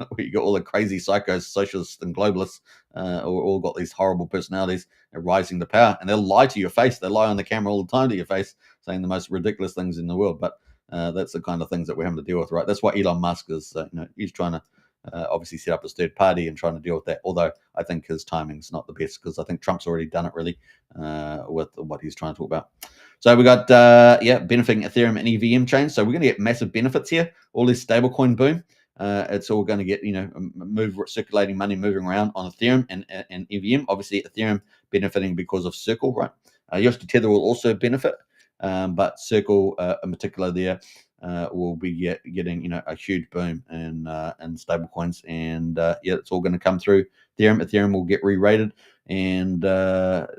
Where you got all the crazy psychos, socialists, and globalists, all got these horrible personalities rising to power, and they'll lie to your face. They lie on the camera all the time to your face, saying the most ridiculous things in the world. But that's the kind of things that we're having to deal with, right? That's why Elon Musk is, he's trying to obviously set up his third party and trying to deal with that. Although I think his timing's not the best, because I think Trump's already done it really with what he's trying to talk about. So we got benefiting Ethereum and EVM chains. So we're going to get massive benefits here. All this stablecoin boom. It's all going to get circulating money moving around on Ethereum and EVM. Obviously, Ethereum benefiting because of Circle, right? USD Tether will also benefit, but Circle in particular there will be getting a huge boom in stablecoins, and it's all going to come through Ethereum. Ethereum will get re-rated and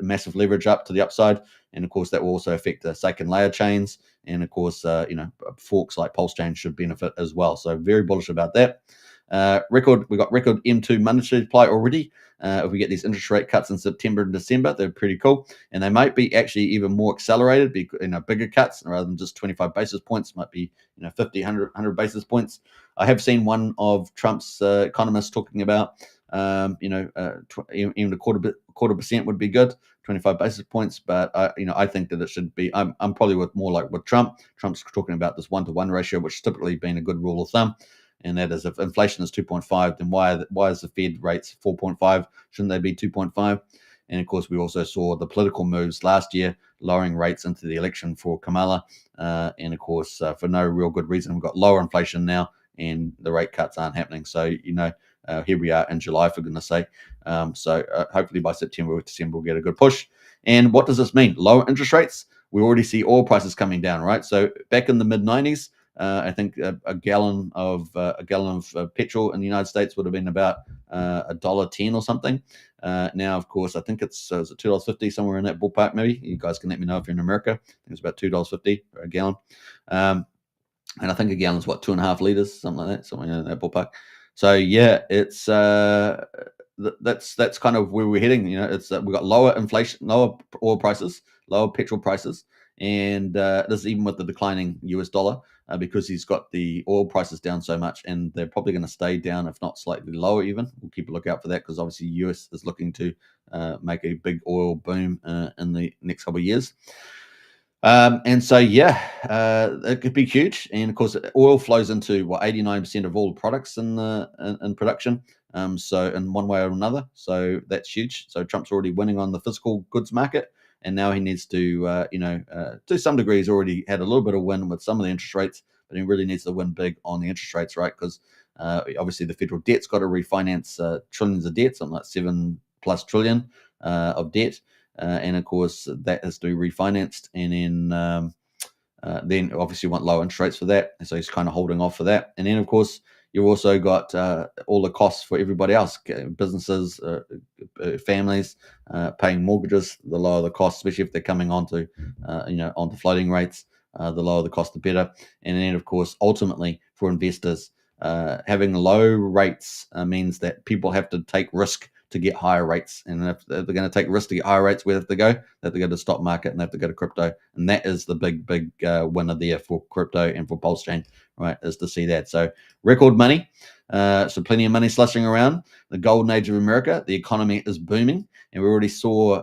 massive leverage up to the upside, and of course that will also affect the second layer chains. And of course, forks like PulseChain should benefit as well. So very bullish about that. We got record M2 monetary supply already. If we get these interest rate cuts in September and December, they're pretty cool, and they might be actually even more accelerated, because bigger cuts rather than just 25 basis points. Might be 50, 100 basis points. I have seen one of Trump's economists talking about even a quarter percent would be good, 25 basis points. But I think that it should be. I'm probably with Trump. Trump's talking about this 1-to-1 ratio, which has typically been a good rule of thumb. And that is, if inflation is 2.5, then why is the Fed rates 4.5? Shouldn't they be 2.5? And of course, we also saw the political moves last year, lowering rates into the election for Kamala. And of course, for no real good reason, we've got lower inflation now, and the rate cuts aren't happening. So, here we are in July, for goodness sake. So hopefully by September or December, we'll get a good push. And what does this mean? Lower interest rates. We already see oil prices coming down, right? So back in the mid-90s, I think a gallon of petrol in the United States would have been about $1.10 or something. Now, of course, I think it's $2.50, somewhere in that ballpark. Maybe you guys can let me know if you're in America. I think it's about $2.50 a gallon, and I think a gallon's 2.5 liters, something like that, somewhere in that ballpark. So yeah, it's that's kind of where we're heading. It's we've got lower inflation, lower oil prices, lower petrol prices, And this is even with the declining US dollar, because he's got the oil prices down so much, and they're probably going to stay down, if not slightly lower even. We'll keep a lookout for that, because obviously US is looking to make a big oil boom in the next couple of years. And so, yeah, it could be huge. And of course, oil flows into 89% of all products in production. So in one way or another, so that's huge. So Trump's already winning on the physical goods market, and now he needs to, to some degree, he's already had a little bit of win with some of the interest rates, but he really needs to win big on the interest rates, right? Because obviously the federal debt's got to refinance trillions of debt, something like 7+ trillion of debt. And of course, that has to be refinanced, and then obviously you want low interest rates for that, and so he's kind of holding off for that. And then of course you've also got all the costs for everybody else, businesses, families paying mortgages. The lower the cost, especially if they're coming onto onto floating rates, the lower the cost, the better. And then of course, ultimately for investors, having low rates means that people have to take risk to get higher rates. And if they're going to take risks to get higher rates, where have to go? They have to go to the stock market, and they have to go to crypto. And that is the big winner there for crypto and for PulseChain, right, is to see that. So record money. So plenty of money slushing around. The golden age of America. The economy is booming. And we already saw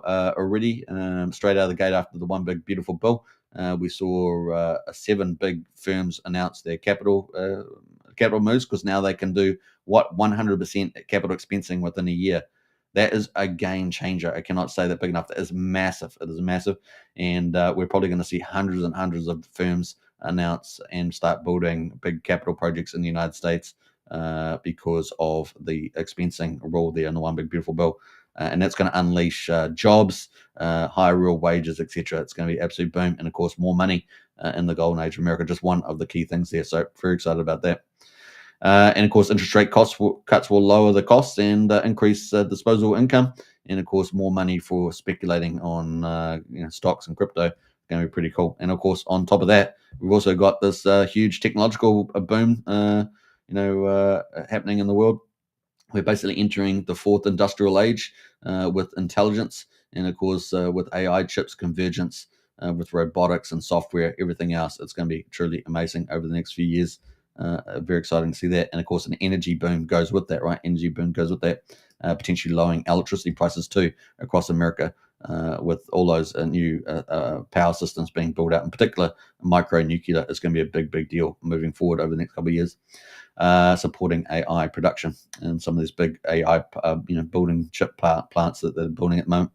straight out of the gate after the one big beautiful bill, we saw 7 big firms announce their capital moves, because now they can do 100% capital expensing within a year. That is a game changer. I cannot say that big enough. That is massive. It is massive. And we're probably going to see hundreds and hundreds of firms announce and start building big capital projects in the United States because of the expensing rule there in the one big beautiful bill. And that's going to unleash jobs, higher real wages, etc. It's going to be absolute boom. And of course, more money in the golden age of America. Just one of the key things there. So very excited about that. And of course, interest rate cuts will lower the costs and increase disposable income. And of course, more money for speculating on stocks and crypto. Going to be pretty cool. And of course, on top of that, we've also got this huge technological boom, happening in the world. We're basically entering the 4th industrial age with intelligence, and of course, with AI chips, convergence, with robotics and software, everything else. It's going to be truly amazing over the next few years. Very exciting to see that. And of course, an energy boom goes with that, right? Energy boom goes with that, potentially lowering electricity prices too across America, with all those new power systems being built out. In particular, micro nuclear is going to be a big deal moving forward over the next couple of years, supporting AI production and some of these big AI, building chip plants that they're building at the moment.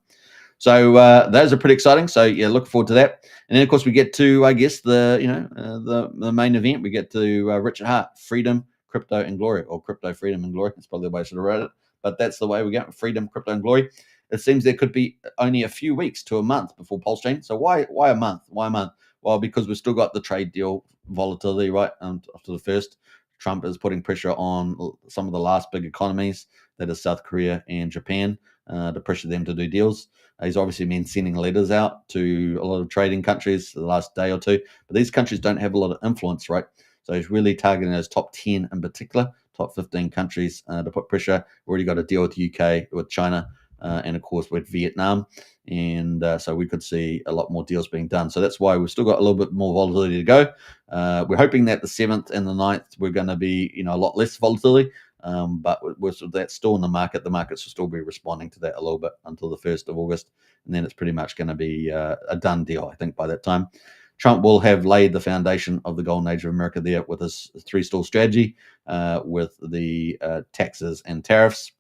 So those are pretty exciting. So yeah, look forward to that. And then of course we get to, I guess, the main event. We get to Richard Hart, Freedom, Crypto and Glory, or Crypto, Freedom and Glory. That's probably the way I should have wrote it, but that's the way we go. Freedom, Crypto and Glory. It seems there could be only a few weeks to a month before PulseChain. So why a month? Why a month? Well, because we've still got the trade deal volatility, right? After the first, Trump is putting pressure on some of the last big economies, that is South Korea and Japan, to pressure them to do deals. He's obviously been sending letters out to a lot of trading countries the last day or two, but these countries don't have a lot of influence, right? So he's really targeting those top 10 in particular, top 15 countries to put pressure. We already got a deal with the UK, with China, and of course with Vietnam. And so we could see a lot more deals being done. So that's why we've still got a little bit more volatility to go. We're hoping that the 7th and the 9th, we're going to be, a lot less volatility. But that's still in the market. The markets will still be responding to that a little bit until the 1st of August. And then it's pretty much going to be a done deal, I think, by that time. Trump will have laid the foundation of the golden age of America there with his 3-stall strategy, with the taxes and tariffs.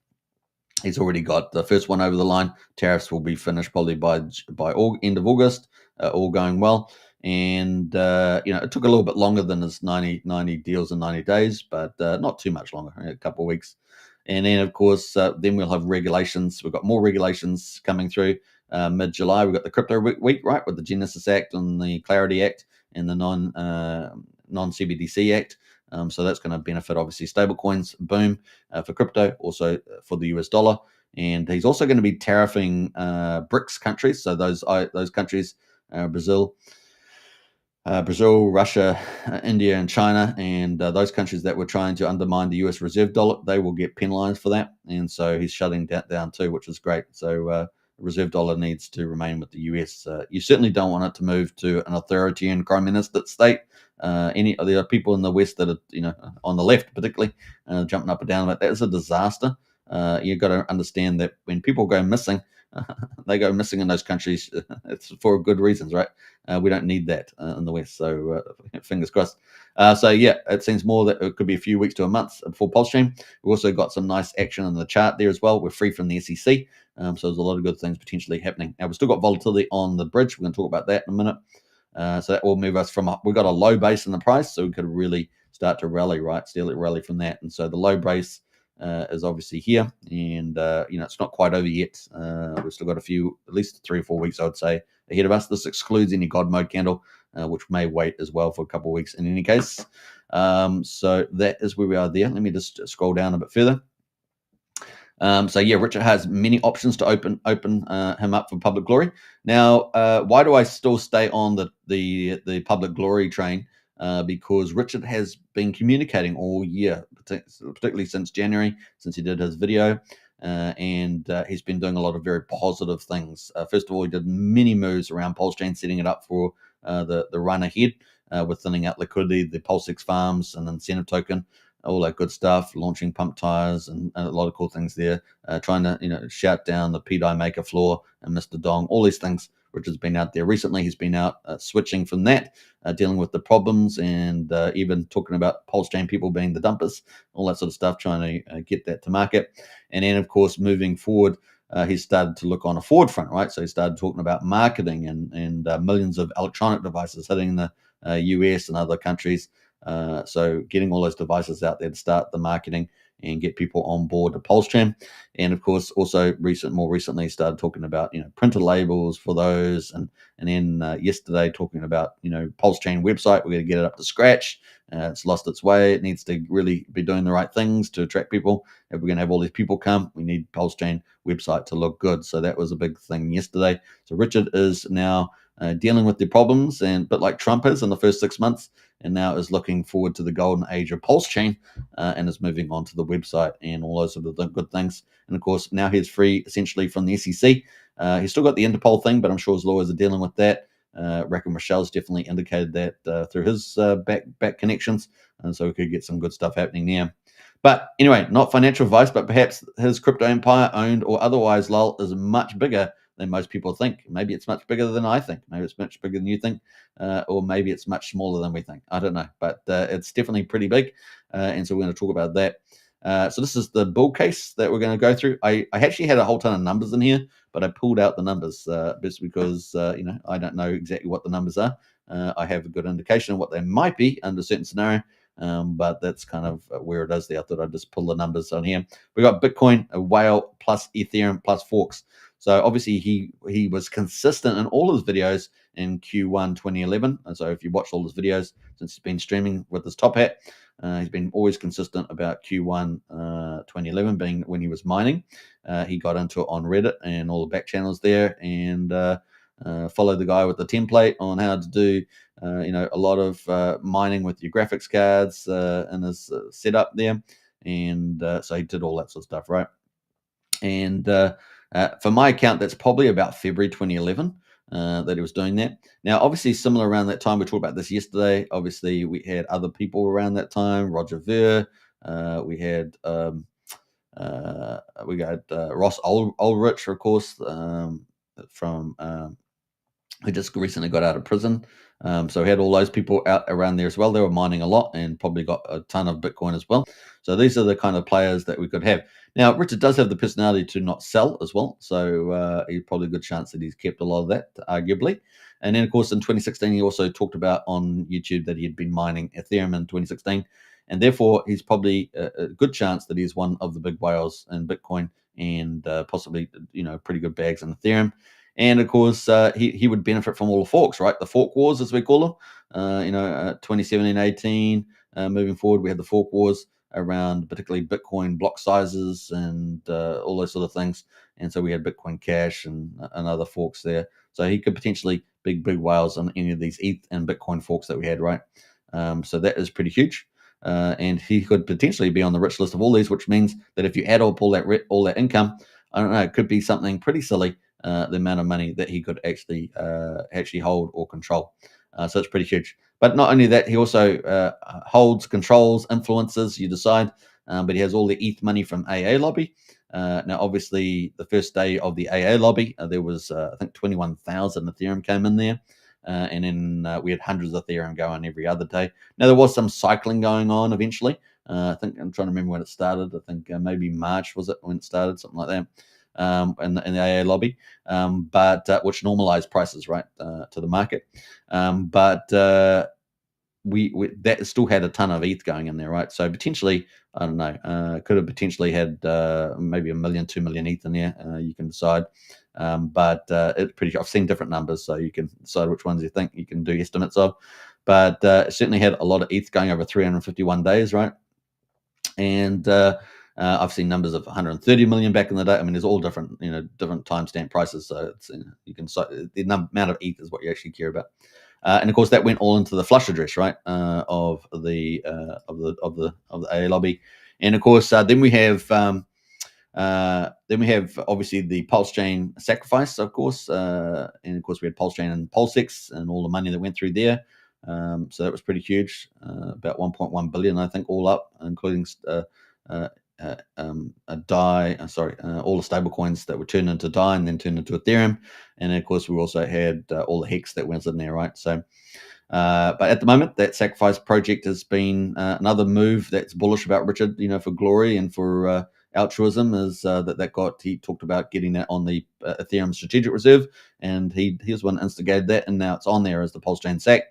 He's already got the first one over the line. Tariffs will be finished probably by end of August, all going well. And, it took a little bit longer than his 90 deals in 90 days, but not too much longer, a couple of weeks. And then, of course, then we'll have regulations. We've got more regulations coming through mid-July. We've got the crypto week, right, with the Genesis Act and the Clarity Act and the non-CBDC Act. So that's going to benefit, obviously, stablecoins, boom, for crypto, also for the US dollar. And he's also going to be tariffing BRICS countries. So those countries, Brazil, Russia, India, and China, and those countries that were trying to undermine the US reserve dollar, they will get penalized for that. And so he's shutting that down too, which is great. So reserve dollar needs to remain with the US. You certainly don't want it to move to an authoritarian communist state. There are people in the West that are, on the left particularly, jumping up and down about that is a disaster. You've got to understand that when people go missing, they go missing in those countries. It's for good reasons, right? We don't need that in the West. So fingers crossed. So yeah, it seems more that it could be a few weeks to a month before PulseChain. We've also got some nice action in the chart there as well. We're free from the SEC. So there's a lot of good things potentially happening. Now, we've still got volatility on the bridge. We're going to talk about that in a minute. So that will move us from, we've got a low base in the price, so we could really start to rally, right? Steal it, rally from that. And so the low base is obviously here, and it's not quite over yet. We've still got at least 3 or 4 weeks, I would say, ahead of us. This excludes any God mode candle, which may wait as well for a couple of weeks in any case. So that is where we are there. Let me just scroll down a bit further. So yeah, Richard has many options to open him up for public glory. Now, why do I still stay on the public glory train? Because Richard has been communicating all year, particularly since January, since he did his video, and he's been doing a lot of very positive things. First of all, he did many moves around PulseChain, setting it up for the run ahead with thinning out liquidity, the PulseX farms, and incentive token, all that good stuff, launching pump tires and a lot of cool things there, trying to shout down the PDI maker floor and Mr. Dong, all these things. Richard's been out there recently. He's been out switching from that, dealing with the problems, and even talking about PulseChain people being the dumpers, all that sort of stuff, trying to get that to market. And then, of course, moving forward, he started to look on a forward front, right? So he started talking about marketing and millions of electronic devices hitting the US and other countries. So getting all those devices out there to start the marketing and get people on board to PulseChain. And of course, also more recently started talking about, printer labels for those. And then yesterday talking about, PulseChain website, we're going to get it up to scratch. It's lost its way. It needs to really be doing the right things to attract people. If we're going to have all these people come, we need PulseChain website to look good. So that was a big thing yesterday. So Richard is now dealing with the problems, but like Trump is in the first 6 months, and now is looking forward to the golden age of PulseChain, and is moving on to the website and all those sort of good things. And of course, now he's free essentially from the SEC. He's still got the Interpol thing, but I'm sure his lawyers are dealing with that. Reckon Michelle's definitely indicated that through his back connections, and so we could get some good stuff happening there. But anyway, not financial advice, but perhaps his crypto empire, owned or otherwise, lol, is much bigger than most people think. Maybe it's much bigger than I think. Maybe it's much bigger than you think, or maybe it's much smaller than we think. I don't know, but it's definitely pretty big, and so we're going to talk about that. So this is the bull case that we're going to go through. I actually had a whole ton of numbers in here, but I pulled out the numbers just because I don't know exactly what the numbers are. I have a good indication of what they might be under a certain scenario, but that's kind of where it is there. I thought I'd just pull the numbers on here. We got Bitcoin, a whale, plus Ethereum, plus forks. So obviously he was consistent in all his videos in Q1 2011. And so if you watch all his videos since he's been streaming with his top hat, he's been always consistent about Q1 2011 being when he was mining. He got into it on Reddit and all the back channels there, and followed the guy with the template on how to do a lot of mining with your graphics cards in his setup there. And so he did all that sort of stuff, right? And for my account, that's probably about February 2011 that he was doing that. Now, obviously, similar around that time, we talked about this yesterday. Obviously, we had other people around that time, Roger Ver. We had Ross Ulrich, of course, from who just recently got out of prison. So we had all those people out around there as well. They were mining a lot and probably got a ton of Bitcoin as well. So these are the kind of players that we could have. Now, Richard does have the personality to not sell as well. So he's probably a good chance that he's kept a lot of that, arguably. And then, of course, in 2016, he also talked about on YouTube that he had been mining Ethereum in 2016. And therefore, he's probably a good chance that he's one of the big whales in Bitcoin, and possibly, pretty good bags in Ethereum. And of course, he would benefit from all the forks, right? The fork wars, as we call them. 2017, 18, moving forward, we had the fork wars around particularly Bitcoin block sizes and all those sort of things. And so we had Bitcoin Cash and other forks there. So he could potentially big whales on any of these ETH and Bitcoin forks that we had, right? So that is pretty huge. And he could potentially be on the rich list of all these, which means that if you add up all that income, I don't know, it could be something pretty silly. the amount of money that he could actually hold or control. So it's pretty huge. But not only that, he also holds, controls, influences. You decide, but he has all the ETH money from AA lobby. Now, obviously, the first day of the AA lobby, there was I think 21,000 Ethereum came in there. And then we had hundreds of Ethereum going every other day. Now, there was some cycling going on eventually. I think I'm trying to remember when it started. I think maybe March was it when it started, something like that, in the AA lobby, but which normalized prices, right, to the market. But we that still had a ton of ETH going in there, right? So potentially, I don't know, could have potentially had maybe 1 million, 2 million ETH in there. You can decide. But it's pretty. I've seen different numbers, so you can decide which ones you think you can do estimates of. But it certainly had a lot of ETH going over 351 days, right? And I've seen numbers of 130 million back in the day. I mean, there's all different, different timestamp prices. So it's you can the amount of ETH is what you actually care about. And of course, that went all into the flush address, right, of the AA lobby. And of course, then we have obviously the PulseChain sacrifice, of course, and of course we had PulseChain and PulseX and all the money that went through there. So that was pretty huge, about 1.1 billion, I think, all up, including all the stable coins that were turned into DAI and then turned into Ethereum. And of course, we also had all the HEX that was in there, right? So, but at the moment, that sacrifice project has been another move that's bullish about Richard, for glory and for altruism, is he talked about getting that on the Ethereum strategic reserve, and he was one instigated that, and now it's on there as the PulseChain SAC.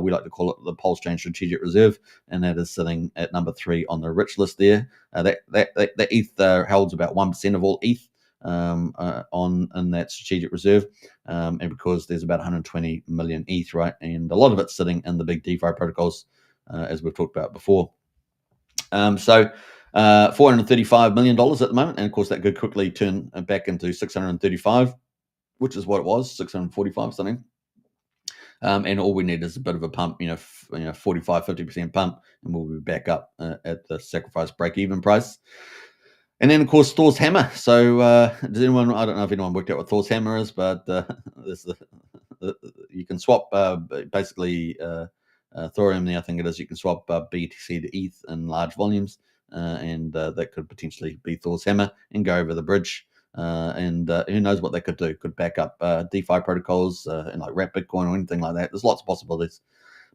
We like to call it the PulseChain Strategic Reserve, and that is sitting at number 3 on the rich list there. That ETH holds about 1% of all ETH in that strategic reserve, and because there's about 120 million ETH, right, and a lot of it's sitting in the big DeFi protocols, as we've talked about before. So $435 million at the moment, and of course that could quickly turn back into 635, which is what it was, 645 something. And all we need is a bit of a pump, 45-50% pump, and we'll be back up at the sacrifice break-even price. And then, of course, Thor's hammer. So, does anyone? I don't know if anyone worked out what Thor's hammer is, but you can swap basically Thorium. I think it is. You can swap BTC to ETH in large volumes, and that could potentially be Thor's hammer and go over the bridge. And who knows what they could do? Could back up DeFi protocols and like Wrap Bitcoin or anything like that. There's lots of possibilities.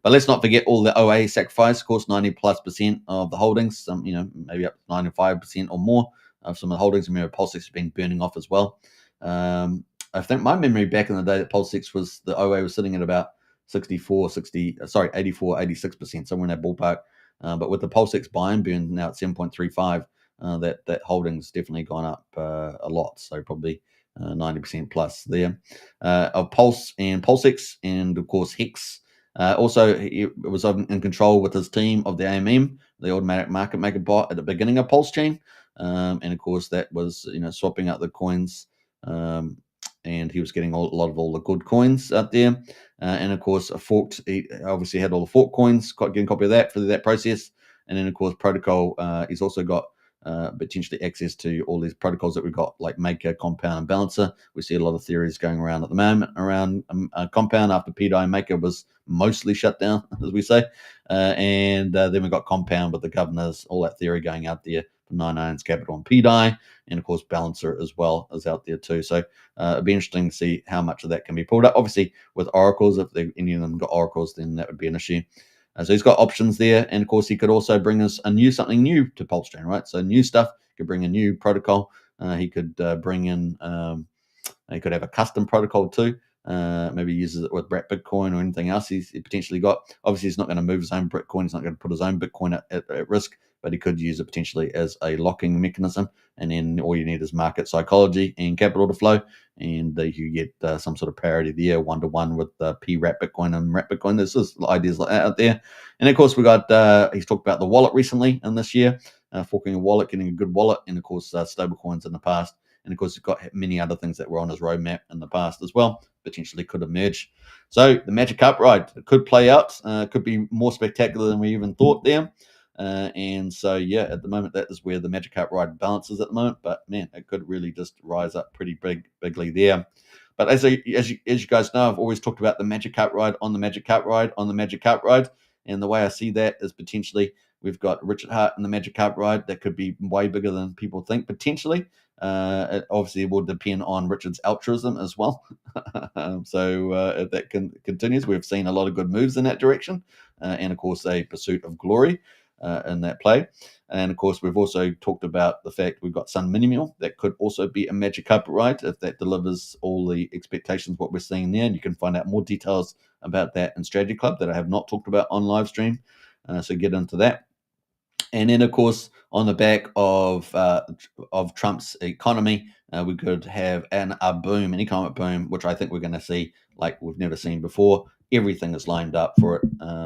But let's not forget all the OA sacrifice. Of course, 90+% of the holdings, maybe up to 95% or more of some of the holdings. Remember, PulseX has been burning off as well. I think my memory back in the day that PulseX the OA was sitting at about 84, 86%, somewhere in that ballpark. But with the PulseX buy and burn now at 7.35, that holding's definitely gone up a lot. So probably 90% plus there of Pulse and PulseX, and of course Hex. Also, he was in control with his team of the AMM, the automatic market maker bot, at the beginning of PulseChain, and of course that was swapping out the coins, and he was getting a lot of all the good coins out there, and of course he obviously had all the fork coins, getting a copy of that through that process, and then of course protocol. He's also got potentially access to all these protocols that we've got, like Maker, Compound, and Balancer. We see a lot of theories going around at the moment around Compound after PDI and Maker was mostly shut down, as we say. And then we've got Compound with the governors, all that theory going out there for 9 Irons Capital and PDI. And of course, Balancer as well is out there too. So it'd be interesting to see how much of that can be pulled up. Obviously, with oracles, if any of them got oracles, then that would be an issue. So he's got options there, and of course he could also bring us something new to PulseChain, right? So new stuff. He could bring a new protocol. He could bring in. He could have a custom protocol too. Maybe uses it with Wrap Bitcoin or anything else he's potentially got. Obviously, he's not going to move his own Bitcoin. He's not going to put his own Bitcoin at risk, but he could use it potentially as a locking mechanism. And then all you need is market psychology and capital to flow, and you get some sort of parity there, 1-to-1 with P-Wrap Bitcoin and Wrap Bitcoin. There's just ideas like that out there. And of course, we got he's talked about the wallet recently in this year, forking a wallet, getting a good wallet, and of course, stable coins in the past. And of course, he's got many other things that were on his roadmap in the past as well, potentially could emerge. So the Magic Carp ride could play out, could be more spectacular than we even thought there. And so, yeah, at the moment, that is where the Magic Carp ride balances at the moment. But man, it could really just rise up pretty bigly there. But as you guys know, I've always talked about the Magic Carp ride on the Magic Carp ride on the Magic Carp ride. And the way I see that is potentially we've got Richard Hart and the Magic Carp ride that could be way bigger than people think, potentially. It obviously will depend on Richard's altruism as well. So if that continues, we've seen a lot of good moves in that direction. And of course, a pursuit of glory in that play. And of course, we've also talked about the fact we've got Sun Minimal. That could also be a Magic Carpet ride if that delivers all the expectations, what we're seeing there. And you can find out more details about that in Strategy Club that I have not talked about on live stream. So get into that. And then, of course, on the back of Trump's economy, we could have a boom, an economic boom, which I think we're going to see like we've never seen before. Everything is lined up for it.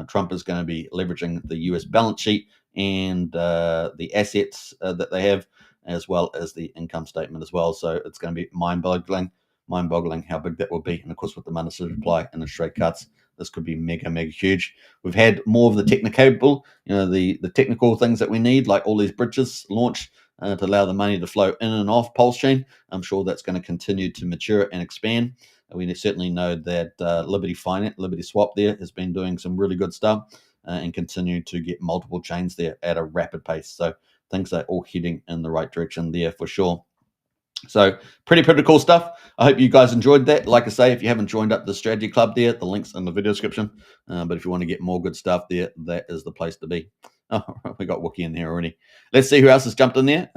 Trump is going to be leveraging the U.S. balance sheet and the assets that they have, as well as the income statement as well. So it's going to be mind-boggling how big that will be. And of course, with the monetary supply and the rate cuts, this could be mega huge. We've had more of the technical, the technical things that we need, like all these bridges launched to allow the money to flow in and off PulseChain. I'm sure that's going to continue to mature and expand. We certainly know that Liberty Swap there has been doing some really good stuff and continue to get multiple chains there at a rapid pace. So things are all heading in the right direction there for sure. So pretty cool stuff. I hope you guys enjoyed that. Like I say, if you haven't joined up the Strategy Club there, the link's in the video description. But if you want to get more good stuff there, that is the place to be. Oh, we got Wookie in there already. Let's see who else has jumped in there.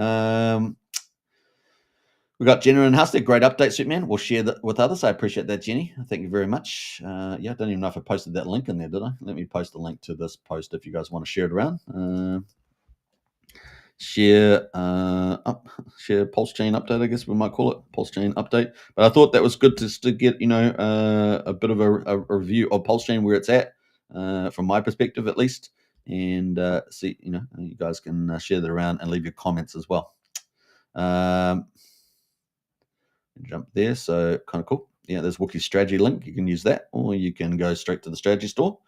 We got Jenna and Husted. Great update, Superman. We'll share that with others. I appreciate that, Jenny. Thank you very much. I don't even know if I posted that link in there, did I? Let me post a link to this post if you guys want to share it around. Share PulseChain update, I guess we might call it PulseChain update. But I thought that was good to get a bit of a review of PulseChain where it's at from my perspective at least, and see you guys can share that around and leave your comments as well. Jump there, so kind of cool. Yeah, there's Wookie's strategy link. You can use that, or you can go straight to the strategy store.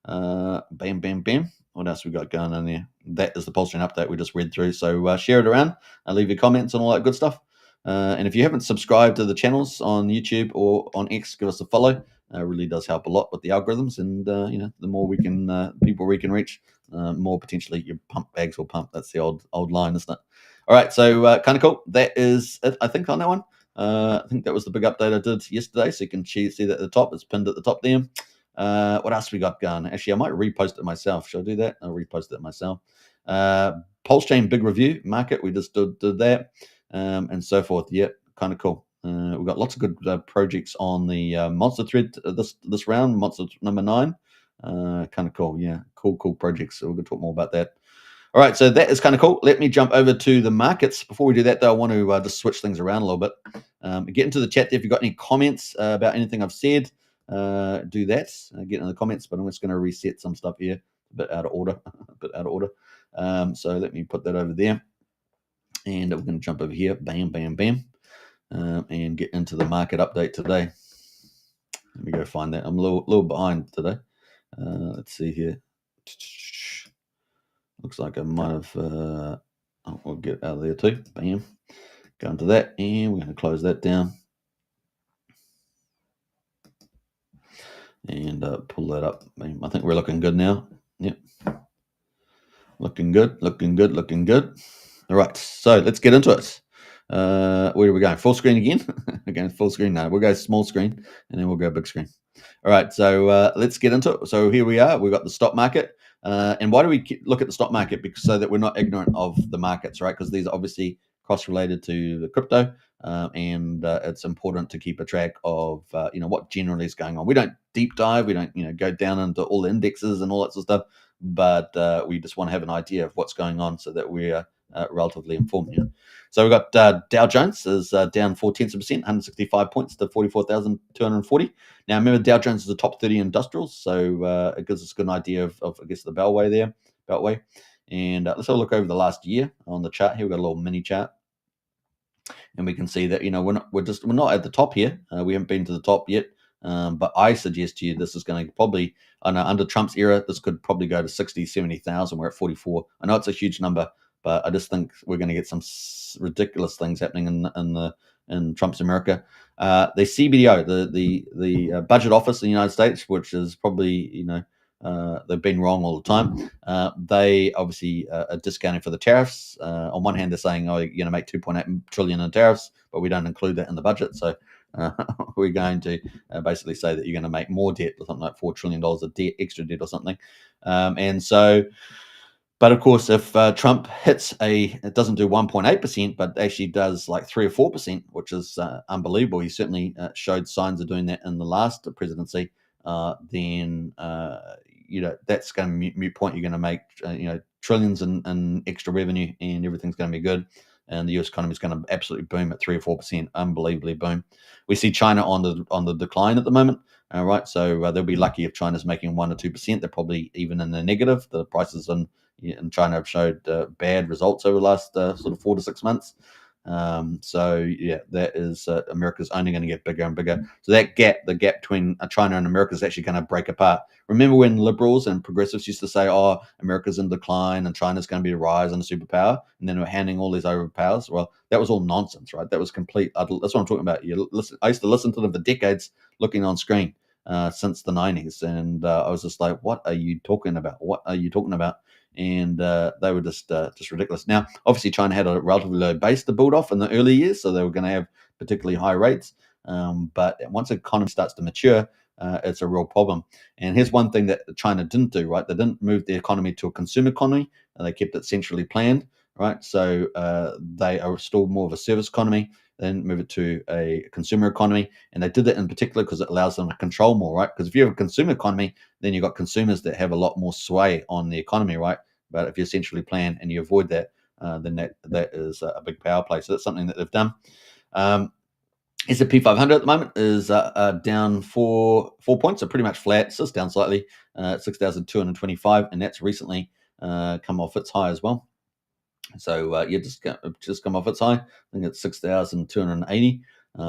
Bam. What else we got going on there? That is the PulseChain update we just read through. So share it around and leave your comments and all that good stuff. And if you haven't subscribed to the channels on YouTube or on X, give us a follow. It really does help a lot with the algorithms. And the more we can people we can reach, more potentially your pump bags will pump. That's the old line, isn't it? All right, so kind of cool. That is it, I think, on that one. I think that was the big update I did yesterday. So you can see that at the top. It's pinned at the top there. What else we got going? Actually, I might repost it myself. Should I do that? I'll repost it myself. PulseChain big review market. We just did that, and so forth. Yep, kind of cool. We've got lots of good projects on the monster thread this round. Monster number 9. Kind of cool. Yeah, cool projects. So we're going to talk more about that. All right, so that is kind of cool. Let me jump over to the markets. Before we do that, though, I want to just switch things around a little bit. Get into the chat there if you've got any comments about anything I've said. Do that. Get in the comments, but I'm just going to reset some stuff here. A bit out of order. So let me put that over there. And we're going to jump over here. Bam. And get into the market update today. Let me go find that. I'm a little behind today. Let's see here. Looks like I might have, we'll get out of there too. Bam. Go into that, and we're going to close that down. And pull that up. Bam. I think we're looking good now. Yep. Looking good. All right, so let's get into it. Where are we going? Full screen again? Again, full screen? No, we'll go small screen, and then we'll go big screen. All right, so let's get into it. So here we are. We've got the stock market. And why do we look at the stock market? Because so that we're not ignorant of the markets, right? Because these are obviously cross-related to the crypto, and it's important to keep a track of what generally is going on. We don't deep dive. We don't go down into all the indexes and all that sort of stuff. But we just want to have an idea of what's going on so that we're relatively informed. So we've got Dow Jones is down 0.4%, 165 points to 44,240. Now, remember, Dow Jones is the top 30 industrials, so it gives us a good idea of I guess, the Beltway. And let's have a look over the last year on the chart here. We've got a little mini chart. And we can see that we're not at the top here. We haven't been to the top yet. But I suggest to you this is going to probably, I know under Trump's era, this could probably go to 60, 70,000. We're at 44. I know it's a huge number, but I just think we're going to get some ridiculous things happening in Trump's America. The CBDO, the budget office in the United States, which is probably, they've been wrong all the time. They obviously are discounting for the tariffs. On one hand, they're saying, "Oh, you're going to make 2.8 trillion in tariffs," but we don't include that in the budget. So we're going to basically say that you're going to make more debt, or something like $4 trillion of debt, extra debt, or something. And so, but of course, if Trump it doesn't do 1.8%, but actually does like 3 or 4%, which is unbelievable. He certainly showed signs of doing that in the last presidency. Then that's going to be mute point. You're going to make trillions in extra revenue, and everything's going to be good. And the U.S. economy is going to absolutely boom at 3 or 4%, unbelievably boom. We see China on the decline at the moment. All right, so they'll be lucky if China's making 1 or 2%. They're probably even in the negative. The prices in China have showed bad results over the last sort of 4 to 6 months. That is America's only going to get bigger and bigger. So the gap between China and America is actually going to break apart. Remember when liberals and progressives used to say, "Oh, America's in decline and China's going to be a rise and a superpower," and then we're handing all these over powers? Well, that was all nonsense, right? That was complete. That's what I'm talking about. I used to listen to them for decades, looking on screen since the 90s, and I was just like, "What are you talking about? What are you talking about?" And they were just ridiculous. Now, obviously, China had a relatively low base to build off in the early years, so they were going to have particularly high rates. But once the economy starts to mature, it's a real problem. And here's one thing that China didn't do, right? They didn't move the economy to a consumer economy. They kept it centrally planned, right? So they are still more of a service economy. They didn't move it to a consumer economy. And they did that in particular because it allows them to control more, right? Because if you have a consumer economy, then you've got consumers that have a lot more sway on the economy, right? But if you're centrally planned and you avoid that, then that is a big power play. So that's something that they've done. S&P 500 at the moment is down 4 points, so pretty much flat. It's just down slightly, 6,225, and that's recently come off its high as well. So just come off its high. I think it's 6,280.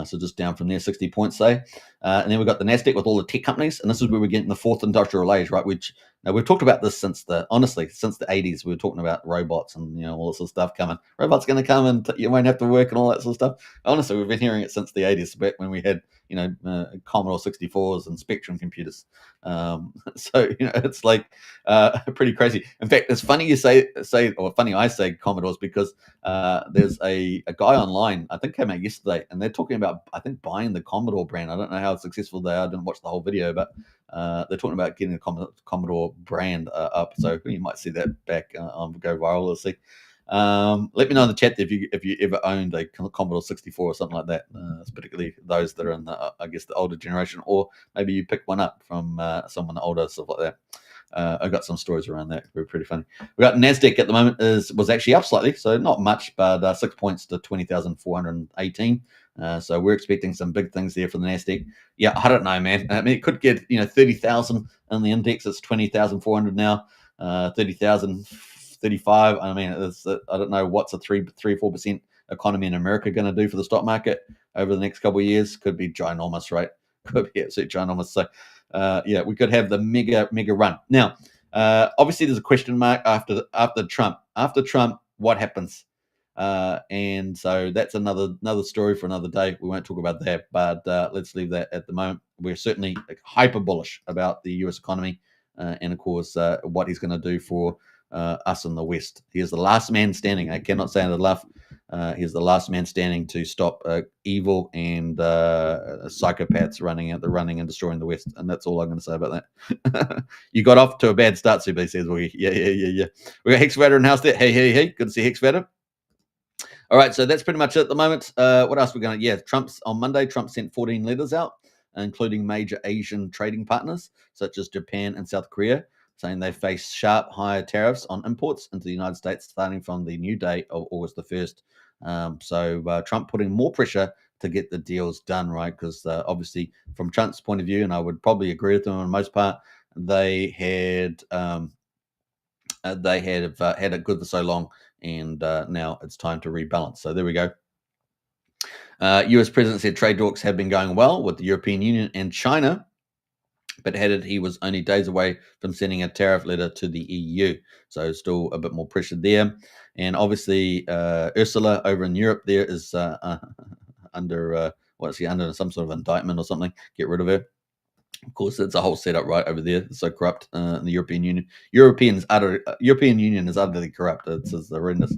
So just down from there, 60 points, say. And then we've got the Nasdaq with all the tech companies, and this is where we're getting the fourth industrial age, right? Which now we've talked about this since the 80s. We were talking about robots and all this sort of stuff coming. Robots going to come and you won't have to work and all that sort of stuff. Honestly, we've been hearing it since the 80s, back when we had Commodore 64s and Spectrum computers. So it's like pretty crazy. In fact, it's funny you say, or funny I say Commodores, because there's a guy online, I think came out yesterday, and they're talking about, I think, buying the Commodore brand. I don't know how successful they are. I didn't watch the whole video, but they're talking about getting the Commodore brand up. So you might see that back on go viral. Let's see. Let me know in the chat if you ever owned a Commodore 64 or something like that. It's particularly those that are in the, I guess, the older generation, or maybe you picked one up from someone older, stuff like that. I got some stories around that. They're pretty funny. We got Nasdaq at the moment was actually up slightly, so not much, but 6 points to 20,418. So we're expecting some big things there for the Nasdaq. Yeah, I don't know, man. I mean, it could get 30,000 in the index. It's 20,400 now. 30,000, 35. I mean, I don't know what's a 3-4% economy in America going to do for the stock market over the next couple of years. Could be ginormous, right? Could be absolutely ginormous. So we could have the mega run. Now, obviously, there's a question mark after Trump. After Trump, what happens? And so that's another story for another day. We won't talk about that, but let's leave that at the moment. We're certainly hyper bullish about the U.S. economy, and of course, what he's going to do for us in the West. He is the last man standing. I cannot say it enough. He's the last man standing to stop evil and psychopaths running and destroying the West. And that's all I'm going to say about that. You got off to a bad start, CB says. Well, yeah. We got Hexvader in house there. Hey. Good to see Hexvader. All right, so that's pretty much it at the moment. What else we're going to? Yeah, on Monday, Trump sent 14 letters out, including major Asian trading partners such as Japan and South Korea, saying they face sharp higher tariffs on imports into the United States starting from the new date of August the 1st. So Trump putting more pressure to get the deals done, right? Because obviously, from Trump's point of view, and I would probably agree with them on most part, they had had it good for so long, and now it's time to rebalance. So there we go. US President said trade talks have been going well with the European Union and China, but added he was only days away from sending a tariff letter to the EU. So still a bit more pressure there. And obviously, Ursula over in Europe there is under, what is he, under some sort of indictment or something. Get rid of her. Of course, it's a whole setup right over there. It's so corrupt in the European Union. European Union is utterly corrupt. It's horrendous.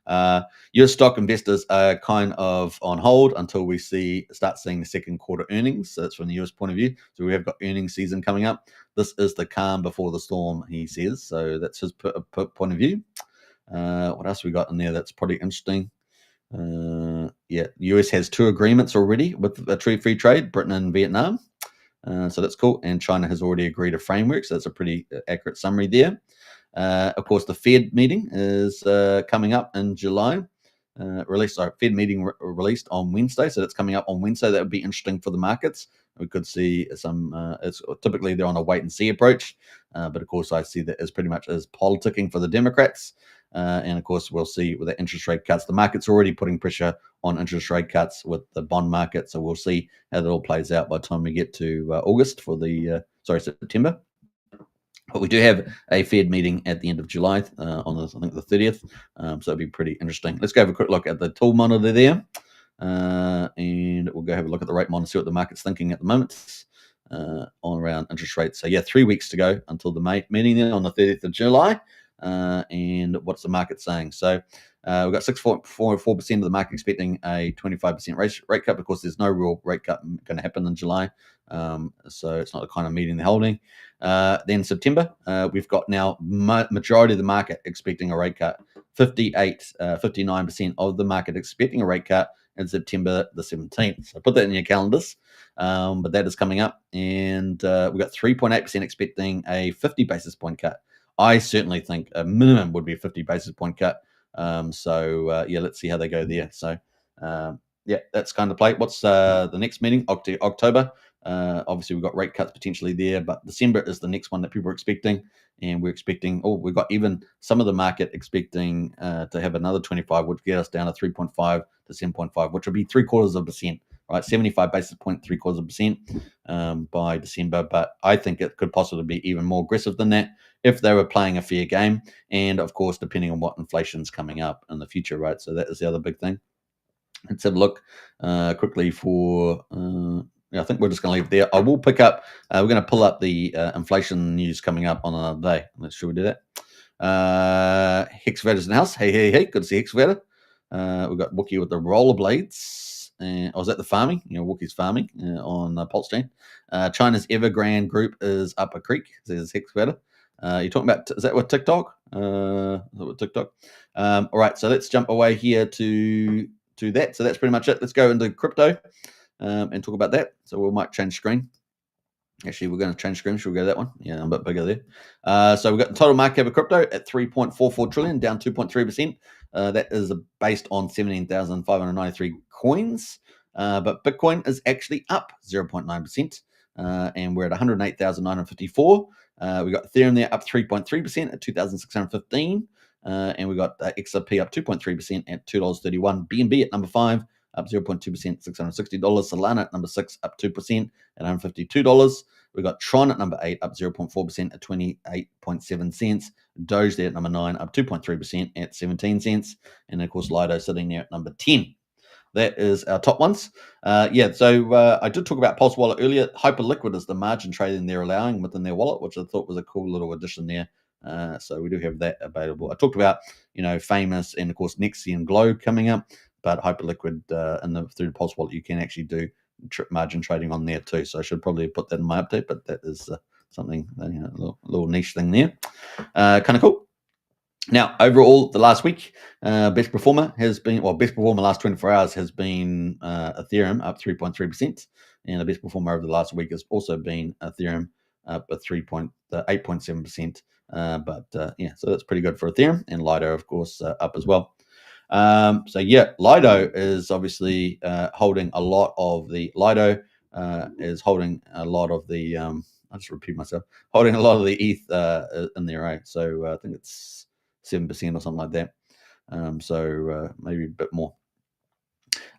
US stock investors are kind of on hold until we start seeing the second quarter earnings. So that's from the US point of view. So we have got earnings season coming up. This is the calm before the storm, he says. So that's his point of view. What else we got in there that's pretty interesting? Yeah, the US has 2 agreements already with a free trade, Britain and Vietnam. So that's cool. And China has already agreed a framework. So that's a pretty accurate summary there. Of course, the Fed meeting is coming up in July. Fed meeting released on Wednesday. So that's coming up on Wednesday. That would be interesting for the markets. We could see some, typically they're on a wait and see approach. But of course, I see that as pretty much as politicking for the Democrats. And of course, we'll see with the interest rate cuts. The market's already putting pressure on interest rate cuts with the bond market. So we'll see how that all plays out by the time we get to August for September. But we do have a Fed meeting at the end of July on I think the 30th. So it'll be pretty interesting. Let's go have a quick look at the tool monitor there. And we'll go have a look at the rate monitor, see what the market's thinking at the moment on around interest rates. So yeah, 3 weeks to go until the meeting there on the 30th of July. And what's the market saying? So we've got 6.44% of the market expecting a 25% rate cut. Of course, there's no real rate cut going to happen in July. So it's not the kind of meeting they're holding. Then September, we've got now majority of the market expecting a rate cut. 59% of the market expecting a rate cut in September the 17th. So put that in your calendars. But that is coming up. And we've got 3.8% expecting a 50 basis point cut. I certainly think a minimum would be a 50 basis point cut. Yeah, let's see how they go there. So, yeah, that's kind of play. What's the next meeting? October. Obviously, we've got rate cuts potentially there, but December is the next one that people are expecting. And we're expecting, we've got even some of the market expecting to have another 25, which get us down to 3.5 to 7.5, which would be 0.75%, right? 75 basis point, 0.75% by December. But I think it could possibly be even more aggressive than that if they were playing a fair game. And of course, depending on what inflation's coming up in the future, right? So that is the other big thing. Let's have a look quickly for. I think we're just going to leave it there. I will pick up. We're going to pull up the inflation news coming up on another day. Should we do that? Hexavator's in the house. Hey. Good to see Hexavator. We've got Wookie with the rollerblades. I was at the farming. Wookie's farming on PulseChain. China's Evergrande group is up a creek, says Hexavator. You're talking about, is that what TikTok? TikTok? All right, so let's jump away here to that. So that's pretty much it. Let's go into crypto and talk about that. So we might change screen. Actually, we're going to change screen. Should we go to that one? Yeah, I'm a bit bigger there. So we've got the total market cap of crypto at 3.44 trillion, down 2.3%. That is based on 17,593 coins. But Bitcoin is actually up 0.9%. And we're at 108,954. We got Ethereum there up 3.3% at 2,615. And we got XRP up 2.3% at $2.31. BNB at number 5, up 0.2%, $660. Solana at number 6, up 2% at $152. We got Tron at number 8, up 0.4% at 28.7 cents. Doge there at number 9, up 2.3% at 17 cents. And of course, Lido sitting there at number 10. That is our top ones. So I did talk about Pulse Wallet earlier. Hyperliquid is the margin trading they're allowing within their wallet, which I thought was a cool little addition there. So we do have that available. I talked about, Famous and of course Nexi and Glow coming up, but Hyperliquid through the Pulse Wallet, you can actually do margin trading on there too. So I should probably put that in my update, but that is something, a little niche thing there. Kind of cool. Now, overall, the last week, best performer last 24 hours has been Ethereum, up 3.3%. And the best performer over the last week has also been Ethereum, up at 8.7%. So that's pretty good for Ethereum. And Lido, of course, up as well. Lido is obviously holding a lot of the I'll just repeat myself, holding a lot of the ETH in there, right? So I think it's 7% or something like that. Maybe a bit more.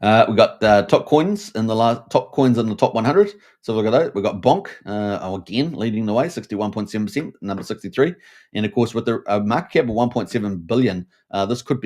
We got top coins in the top coins in the top 100. So look at that. We got Bonk again leading the way, 61.7%, number 63, and of course with the market cap of 1.7 billion, this could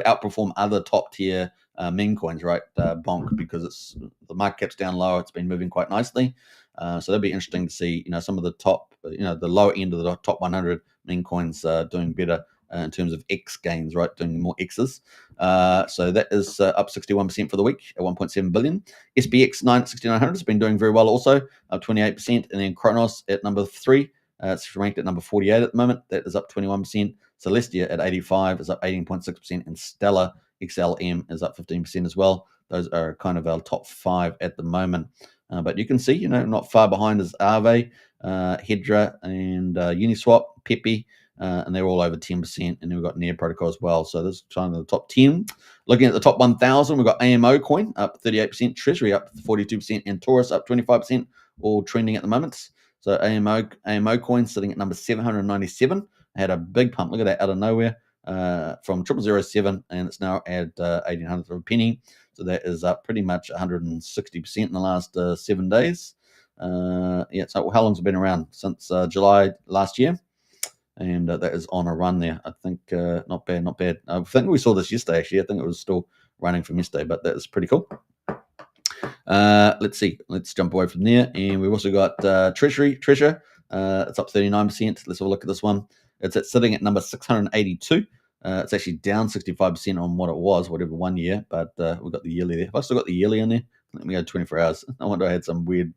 outperform other top tier meme coins, right? Bonk, because it's the market cap's down lower. It's been moving quite nicely. So that'd be interesting to see. Some of the top, the lower end of the top 100 meme coins doing better in terms of X gains, right? Doing more X's. So that is up 61% for the week at 1.7 billion. SBX 6900 has been doing very well also, up 28%. And then Kronos at number 3, it's ranked at number 48 at the moment. That is up 21%. Celestia at 85 is up 18.6%. And Stellar XLM is up 15% as well. Those are kind of our top 5 at the moment. But you can see, not far behind is Aave, Hedra, and Uniswap, Pepe. And they're all over 10%. And then we've got Near Protocol as well. So this is kind of the top 10. Looking at the top 1,000, we've got AMO coin up 38%, Treasury up 42%, and Taurus up 25%, all trending at the moment. So AMO coin sitting at number 797. Had a big pump. Look at that out of nowhere from 0007, and it's now at 1,800 of a penny. So that is up pretty much 160% in the last 7 days. So how long's it been around? Since July last year. And that is on a run there. I think not bad. I think we saw this yesterday, actually. I think it was still running from yesterday, but that is pretty cool. Let's see. Let's jump away from there. And we've also got Treasure. It's up 39%. Let's have a look at this one. It's sitting at number 682. It's actually down 65% on what it was, whatever 1 year, but we've got the yearly there. Have I still got the yearly in there? Let me go 24 hours. I wonder I had some weird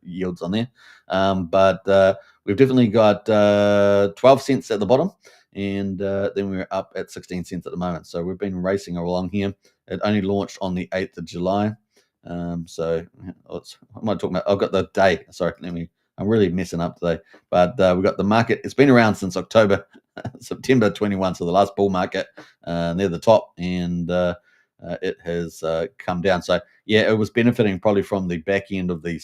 yields on there. But we've definitely got 12 cents at the bottom, and then we're up at 16 cents at the moment. So we've been racing along here. It only launched on the 8th of July. So what am I talking about? I've got the day. Sorry, I'm really messing up today. But we've got the market. It's been around since October, September 21. So the last bull market near the top, and it has come down. So yeah, it was benefiting probably from the back end of the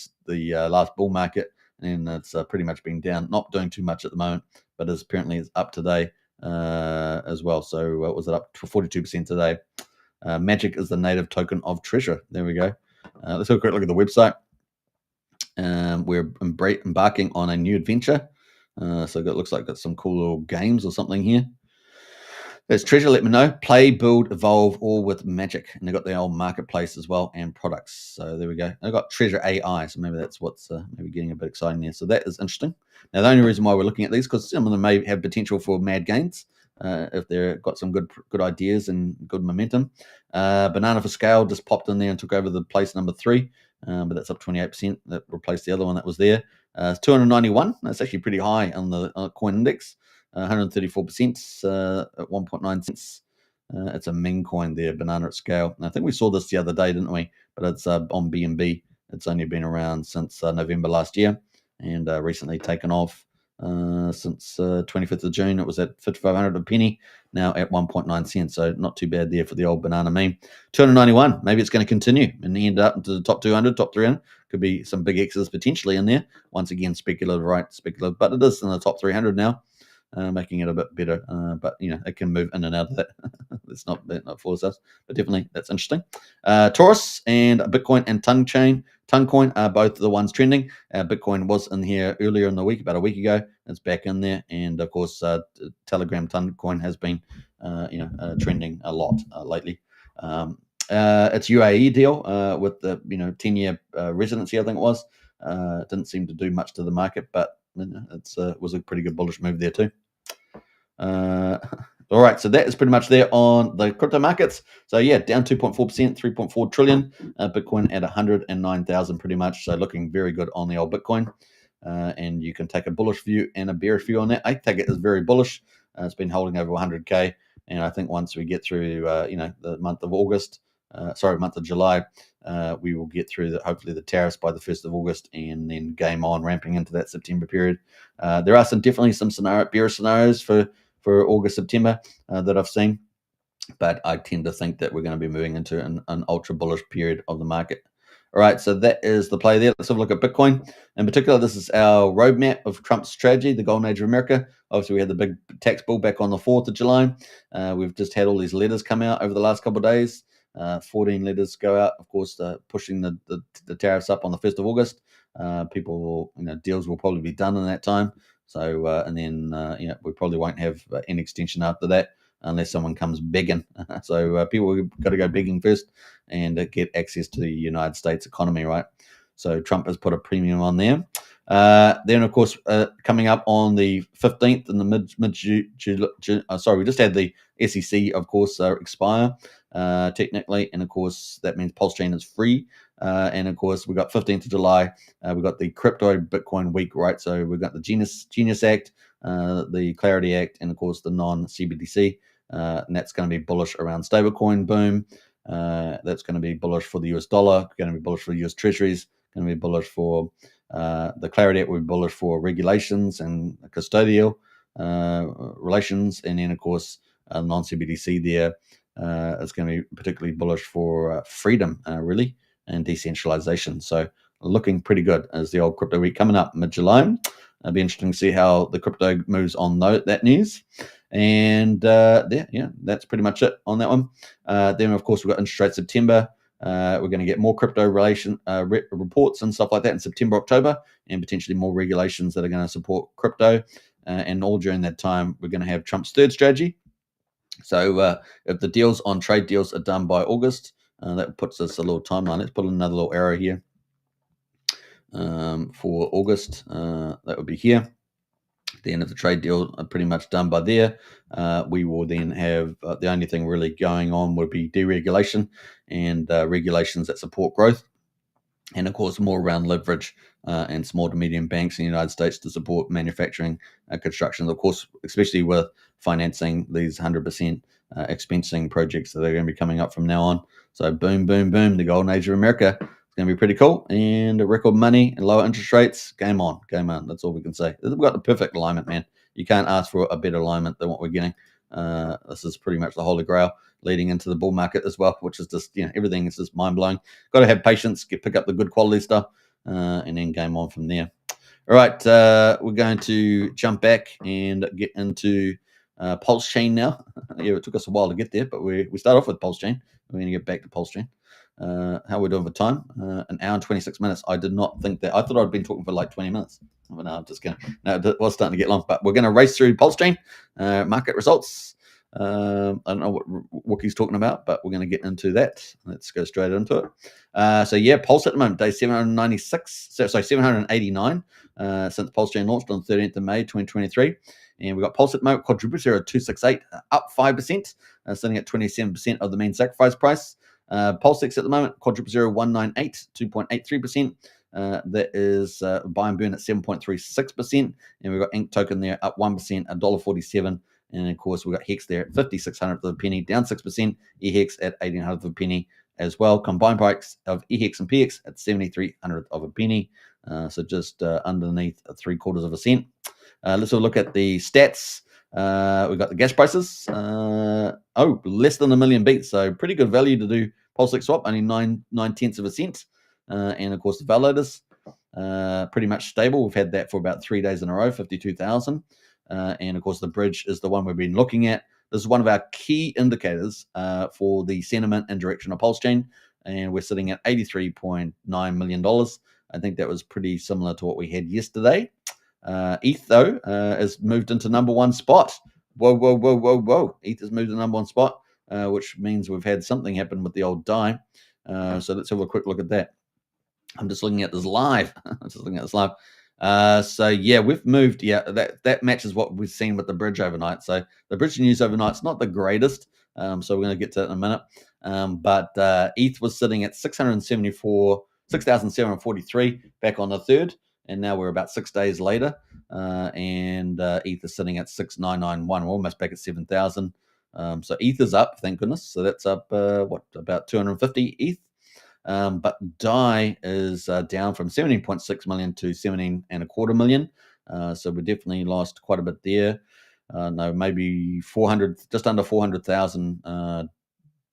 last bull market, and it's pretty much been down, not doing too much at the moment, but apparently it's up today as well. So what was it, up to 42% today? Magic is the native token of Treasure. There we go. Let's have a quick look at the website. We're embarking on a new adventure. So it looks like got some cool little games or something here. There's Treasure, let me know. Play, build, evolve, all with Magic. And they've got their old marketplace as well and products. So there we go. They've got Treasure AI. So maybe that's what's maybe getting a bit exciting there. So that is interesting. Now, the only reason why we're looking at these, because some of them may have potential for mad gains if they've got some good ideas and good momentum. Banana for Scale just popped in there and took over the place number 3. But that's up 28%. That replaced the other one that was there. 291. That's actually pretty high on the coin index. 134% at 1.9 cents. It's a meme coin there, Banana at Scale. And I think we saw this the other day, didn't we? But it's on BNB. It's only been around since November last year, and recently taken off since 25th of June. It was at 5,500 a penny, now at 1.9 cents. So not too bad there for the old banana meme. 291. Maybe it's going to continue and end up into the top 200, top 300. Could be some big X's potentially in there. Once again, speculative, right? Speculative, but it is in the top 300 now. Making it a bit better, but it can move in and out of that. It's not force us, but definitely that's interesting. Taurus and Bitcoin and Tonguecoin are both the ones trending. Bitcoin was in here earlier in the week, about a week ago. It's back in there, and of course, Telegram Tonguecoin has been, trending a lot lately. It's UAE deal with the 10-year residency, I think it was. Didn't seem to do much to the market, but it was a pretty good bullish move there too. All right, so that is pretty much there on the crypto markets. So yeah, down 2.4%, 3.4 trillion. Bitcoin at 109,000 pretty much. So looking very good on the old Bitcoin. And you can take a bullish view and a bearish view on that. I take it as very bullish. It's been holding over 100K. And I think once we get through, the month of month of July, we will get through hopefully the tariffs by the 1st of August, and then game on, ramping into that September period. There are definitely some bearish scenarios for August, September that I've seen, but I tend to think that we're going to be moving into an ultra bullish period of the market. All right, so that is the play there. Let's have a look at Bitcoin. In particular, this is our roadmap of Trump's strategy, the golden age of America. Obviously, we had the big tax bill back on the 4th of July. We've just had all these letters come out over the last couple of days. 14 letters go out, of course, pushing the tariffs up on the 1st of August. People will, deals will probably be done in that time. So, and then, we probably won't have any extension after that unless someone comes begging. So people have got to go begging first and get access to the United States economy, right? So Trump has put a premium on there. Then, of course, coming up on the 15th in the we just had the SEC, of course, expire technically, and of course that means PulseChain is free. And of course, we've got 15th of July. We've got the Crypto Bitcoin Week, right? So we've got the Genius Act, the Clarity Act, and of course the non-CBDC. And that's going to be bullish around stablecoin boom. That's going to be bullish for the US dollar, going to be bullish for US treasuries, going to be bullish for the Clarity Act, will be bullish for regulations and custodial relations. And then, of course, non-CBDC there is going to be particularly bullish for freedom, really, and decentralization. So looking pretty good as the old crypto week coming up mid-July. It'll be interesting to see how the crypto moves on that news. And that's pretty much it on that one. Then, of course, we've got interest rate September. We're going to get more crypto relation reports and stuff like that in September, October, and potentially more regulations that are going to support crypto. And all during that time, we're going to have Trump's third strategy. So if the deals on trade deals are done by August, that puts us a little timeline. Let's put another little arrow here for August. That would be here. The end of the trade deal are pretty much done by there. We will then have the only thing really going on would be deregulation and regulations that support growth. And of course, more around leverage and small to medium banks in the United States to support manufacturing construction. Of course, especially with financing these 100% expensing projects that are going to be coming up from now on. So boom, boom, boom, the golden age of America. It's going to be pretty cool. And record money and lower interest rates. Game on, game on. That's all we can say. We've got the perfect alignment, man. You can't ask for a better alignment than what we're getting. This is pretty much the holy grail leading into the bull market as well, which is just, everything is just mind-blowing. Got to have patience, pick up the good quality stuff, and then game on from there. All right, we're going to jump back and get into PulseChain now. It took us a while to get there, but we start off with PulseChain. We're going to get back to PulseChain. How we're doing for time? An hour and 26 minutes. I did not think that. I thought I'd been talking for like 20 minutes. But no, I'm just going to. No, it was starting to get long, but we're going to race through PulseChain market results. I don't know what Wookie's talking about, but we're going to get into that. Let's go straight into it. Pulse at the moment, day 789 since PulseChain launched on the 13th of May, 2023. And we've got Pulse at the moment, quadruple 268, up 5%, sitting at 27% of the main sacrifice price. PulseX at the moment, quadruple 198, 2.83%. That is buy and burn at 7.36%. And we've got Ink token there up 1%, $1.47. And of course, we've got Hex there at 5600th of a penny, down 6%. EHEX at 1800th of a penny as well. Combined price of EHEX and PX at 7300th of a penny. So just underneath 3/4 of a cent. Let's have a look at the stats. We've got the gas prices. Less than 1 million beats. So pretty good value to do PulseX swap, only 9/10 of a cent. And of course, the validators pretty much stable. We've had that for about 3 days in a row, 52,000. And of course, the bridge is the one we've been looking at. This is one of our key indicators for the sentiment and direction of PulseChain. And we're sitting at $83.9 million. I think that was pretty similar to what we had yesterday. ETH, though, has moved into number one spot. Whoa. ETH has moved to number one spot, which means we've had something happen with the old DAI. So let's have a quick look at that. I'm just looking at this live. We've moved. That matches what we've seen with the bridge overnight. So the bridge news overnight's not the greatest. So we're going to get to it in a minute. But ETH was sitting at 6,743 back on the 3rd. And now we're about 6 days later. And ETH is sitting at 6,991. We're almost back at 7,000. So ETH is up, thank goodness. So that's up, about 250 ETH. But DAI is down from 17.6 million to 17.25 million. So we definitely lost quite a bit there. Maybe 400, just under 400,000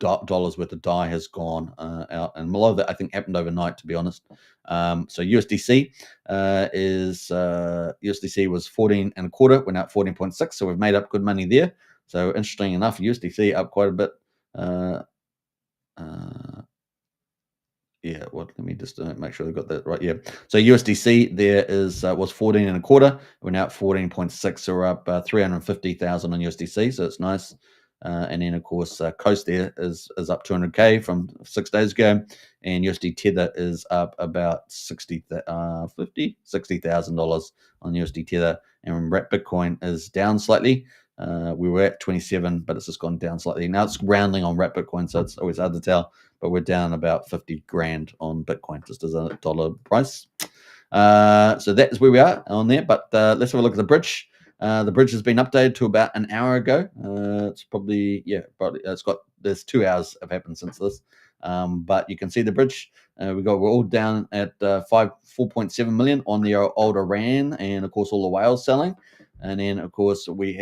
dollars worth of DAI has gone out, and a lot of that I think happened overnight, to be honest. So USDC USDC was 14.25, went out 14.6, so we've made up good money there. So interesting enough, USDC up quite a bit. Yeah, well, let me just make sure I got that right. Yeah, so USDC there is was 14 and a quarter. We're now at 14.6, so we're up 350,000 on USDC, so it's nice. And then of course Coast there is up 200k from 6 days ago, and USD Tether is up about $60,000 on USD Tether, and Bitcoin is down slightly. We were at 27, but it's just gone down slightly. Now it's rounding on Bitcoin, so it's always hard to tell, but we're down about 50 grand on Bitcoin just as a dollar price. So that is where we are on there. But let's have a look at the bridge. The bridge has been updated to about an hour ago. It's probably there's 2 hours have happened since this. But you can see the bridge. We're all down at 4.7 million on the old Iran, and of course all the whales selling. And then of course we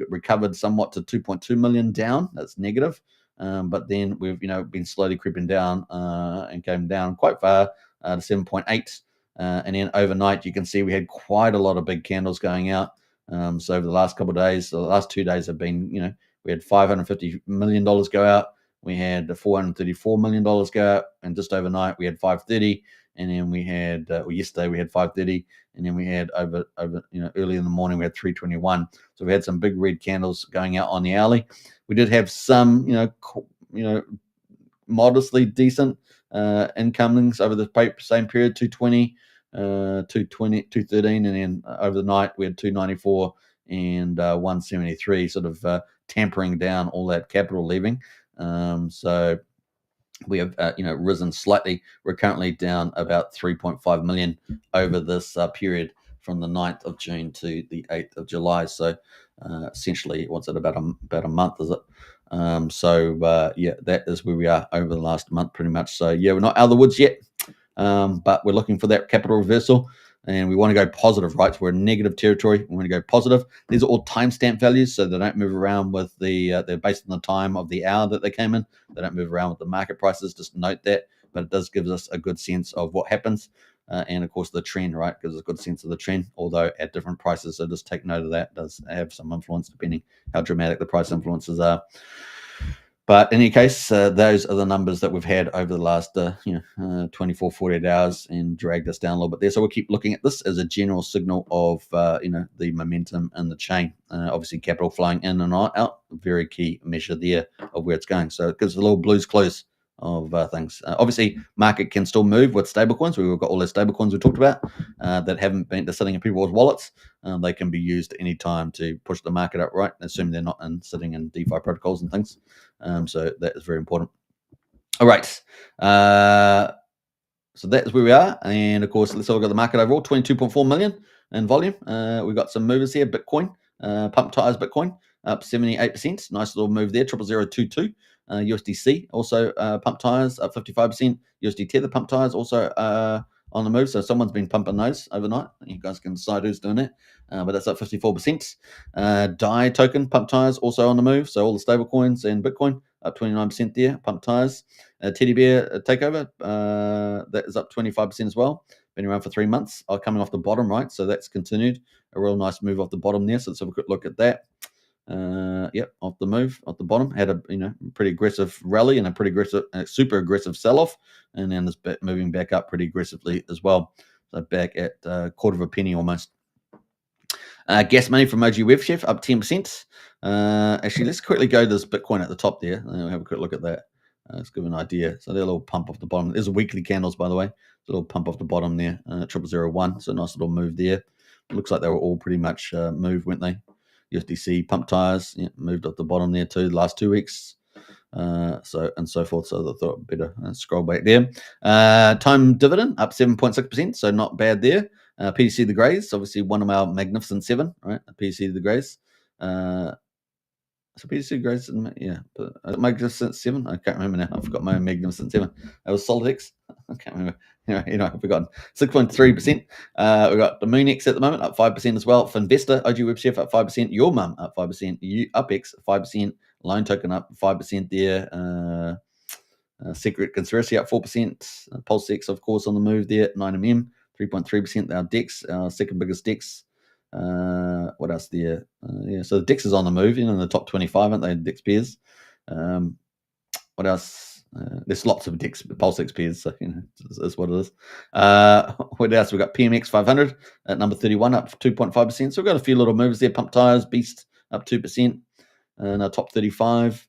recovered somewhat to 2.2 million down. That's negative. But then we've been slowly creeping down and came down quite far to 7.8. And then overnight, you can see we had quite a lot of big candles going out. So over the last couple of days, the last 2 days have been, we had $550 million go out. We had $434 million go out. And just overnight, we had 530. And then we had, yesterday we had 530. And then we had over early in the morning, we had 321. So we had some big red candles going out on the alley. We did have some, modestly decent incomings over the same period, 220, 213, and then over the night we had 294 and 173, sort of tampering down all that capital leaving. So we have risen slightly. We're currently down about 3.5 million over this period from the 9th of June to the 8th of July. So essentially, what's it, about a month, is it? That is where we are over the last month, pretty much. So yeah, we're not out of the woods yet, but we're looking for that capital reversal, and we want to go positive, right? So we're in negative territory. We want to go positive. These are all timestamp values, so they don't move around with they're based on the time of the hour that they came in. They don't move around with the market prices. Just note that, but it does give us a good sense of what happens. And of course, the trend, right, gives us a good sense of the trend, although at different prices. So just take note of that. It does have some influence depending how dramatic the price influences are. But in any case, those are the numbers that we've had over the last 24, 48 hours, and dragged us down a little bit there. So we'll keep looking at this as a general signal of the momentum in the chain. Obviously, capital flowing in and out, very key measure there of where it's going. So it gives a little Blue's Clues of things. Obviously, market can still move with stablecoins. We've got all the stablecoins we talked about that haven't been sitting in people's wallets. They can be used any time to push the market up, right? Assuming they're not sitting in DeFi protocols and things. So that is very important. All right. So that is where we are. And of course, let's look at the market overall, 22.4 million in volume. We've got some movers here. Bitcoin, pump tires Bitcoin, up 78%. Nice little move there, 00022. USDC also pump tires up 55%. USD Tether pump tires also on the move. So someone's been pumping those overnight. You guys can decide who's doing it. But that's up 54%. DAI token pump tires also on the move. So all the stable coins and Bitcoin up 29% there, pump tires. Teddy Bear takeover, that is up 25% as well. Been around for 3 months. Coming off the bottom, right? So that's continued. A real nice move off the bottom there. So let's have a quick look at that. Off the move, off the bottom, had a pretty aggressive rally and a pretty aggressive, super aggressive sell-off, and then it's moving back up pretty aggressively as well. So back at a quarter of a penny almost. Gas money from OG WebChef up 10%. Actually, let's quickly go to this Bitcoin at the top there. We'll have a quick look at that. Let's give an idea. So they're a little pump off the bottom. There's weekly candles, by the way. It's a little pump off the bottom there. 0001. So nice little move there. It looks like they were all pretty much moved, weren't they? USDC pump tires moved off the bottom there too the last 2 weeks. So and so forth. So I thought I'd better scroll back there. Time dividend up 7.6%. So not bad there. PDC the Greys, obviously one of our Magnificent Seven, right? PDC the Greys. So PDC Greys, yeah. Magnificent Seven? I can't remember now. I forgot my Magnificent Seven. That was SolidX. I can't remember. I've forgotten. 6.3%. We've got the MoonX at the moment, up 5% as well. Finvestor, OG WebChef up 5%. Your Mum up 5%. UpX 5%. Loan Token up 5% there. Secret Conspiracy up 4%. PulseX, of course, on the move there. 9mm, 3.3%. Our DEX, our second biggest DEX. What else there? So the DEX is on the move, in the top 25, aren't they? DEX peers. What else? There's lots of Pulse XPs, so is what it is. What else? We've got PMX 500 at number 31, up 2.5%. So we've got a few little moves there. Pump Tires, Beast up 2%. And our top 35.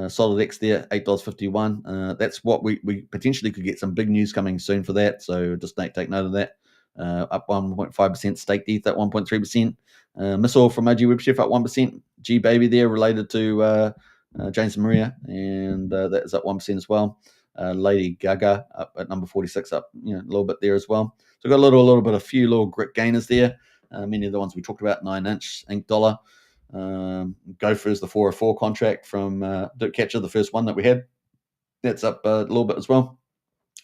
Solid X there, $8.51. That's what we potentially could get some big news coming soon for that. So just take note of that. Up 1.5%. Stake ETH at 1.3%. Missile from OG Web Chef up 1%. G Baby there related to James and Maria, and that is up 1% as well. Lady Gaga up at number 46, up a little bit there as well. So we've got a few little grit gainers there. Many of the ones we talked about, 9-inch Ink Dollar. Gophers, the 404 contract from Catcher, the first one that we had. That's up a little bit as well.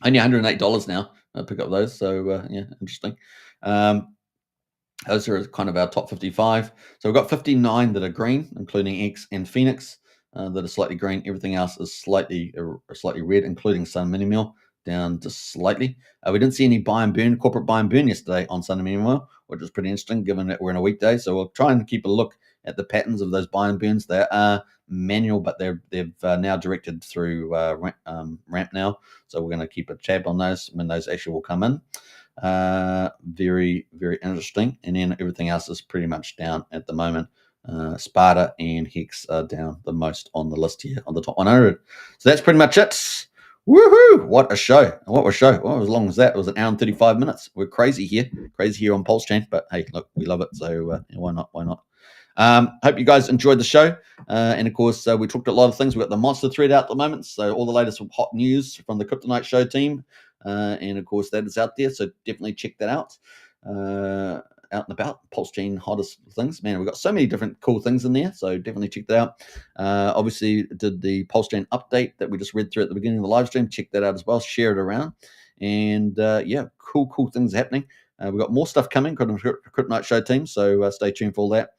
Only $108 now. I pick up those, so interesting. Those are kind of our top 55. So we've got 59 that are green, including X and Phoenix that are slightly green. Everything else is slightly red, including Sun Mini Mill down just slightly. We didn't see any corporate buy and burn yesterday on Sun Mini Mill, which is pretty interesting given that we're in a weekday. So we'll try and keep a look at the patterns of those buy and burns. They are manual, but they've now directed through ramp now. So we're going to keep a tab on those when those actually will come in. Very, very interesting. And then everything else is pretty much down at the moment. Sparta and Hex are down the most on the list here on the top 100. So that's pretty much it. Woohoo! What a show. What a show. Well, as long as that, it was an hour and 35 minutes. We're crazy here on PulseChain, but hey, look, we love it. So why not? Hope you guys enjoyed the show. And of course, we talked a lot of things. We've got the monster thread out at the moment. So all the latest hot news from the Kryptonite Show team. And of course, that is out there. So definitely check that out. Out and about, PulseChain hottest things. Man, we've got so many different cool things in there. So definitely check that out. Obviously, did the PulseChain update that we just read through at the beginning of the live stream. Check that out as well. Share it around. And cool things happening. We've got more stuff coming from the Kryptonite Show team. So stay tuned for all that.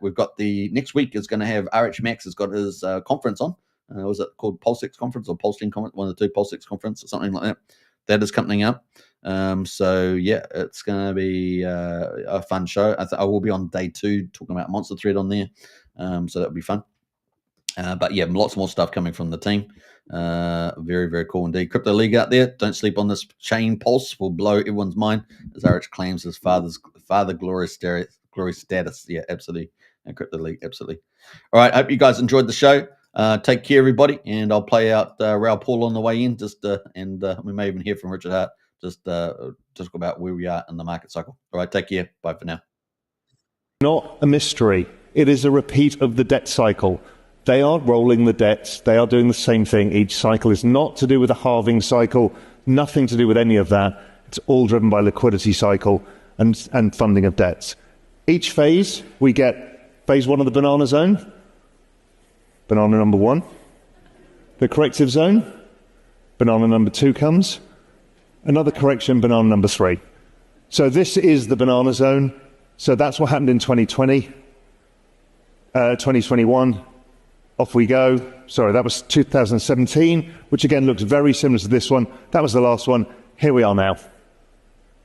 We've got the next week is going to have RH Max has got his conference on. Was it called PulseX Conference or PulseChain Conference? One of the two, PulseX Conference or something like that. That is coming up. So yeah, it's going to be a fun show. I will be on day 2 talking about Monster Thread on there. So that'll be fun. But yeah, lots more stuff coming from the team. Very, very cool indeed. Crypto League out there. Don't sleep on this chain. Pulse will blow everyone's mind as RH claims his father glorious status. Yeah, absolutely. And Crypto League, absolutely. All right. Hope you guys enjoyed the show. Take care, everybody. And I'll play out Raoul Paul on the way in. And we may even hear from Richard Hart. Just about where we are in the market cycle. All right. Take care. Bye for now. Not a mystery. It is a repeat of the debt cycle. They are rolling the debts. They are doing the same thing. Each cycle is not to do with a halving cycle, nothing to do with any of that. It's all driven by liquidity cycle and funding of debts. Each phase, we get phase 1 of the banana zone, banana number 1. The corrective zone, banana number 2 comes. Another correction, banana number 3. So this is the banana zone. So that's what happened in 2020, 2021. Off we go. Sorry, that was 2017, which again looks very similar to this one. That was the last one. Here we are now.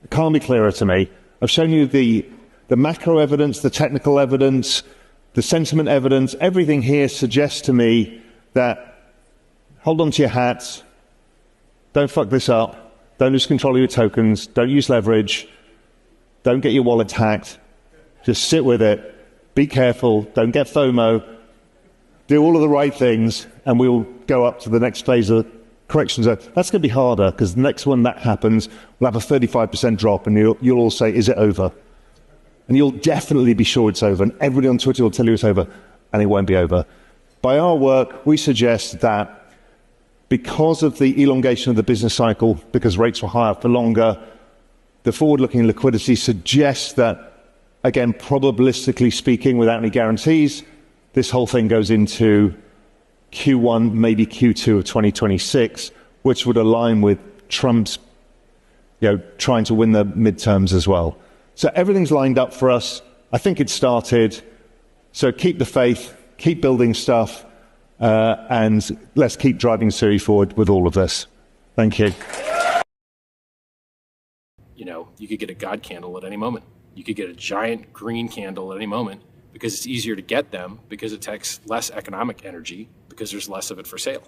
It can't be clearer to me. I've shown you the macro evidence, the technical evidence, the sentiment evidence. Everything here suggests to me that hold on to your hats. Don't fuck this up. Don't lose control of your tokens. Don't use leverage. Don't get your wallet hacked. Just sit with it. Be careful. Don't get FOMO. Do all of the right things, and we'll go up to the next phase of the correction zone. That's going to be harder, because the next one that happens, we'll have a 35% drop, and you'll all say, is it over? And you'll definitely be sure it's over, and everybody on Twitter will tell you it's over, and it won't be over. By our work, we suggest that because of the elongation of the business cycle, because rates were higher for longer, the forward-looking liquidity suggests that, again, probabilistically speaking, without any guarantees, this whole thing goes into Q1, maybe Q2 of 2026, which would align with Trump's, trying to win the midterms as well. So everything's lined up for us. I think it started. So keep the faith, keep building stuff, and let's keep driving Siri forward with all of this. Thank you. You could get a God candle at any moment. You could get a giant green candle at any moment, because it's easier to get them, because it takes less economic energy, because there's less of it for sale.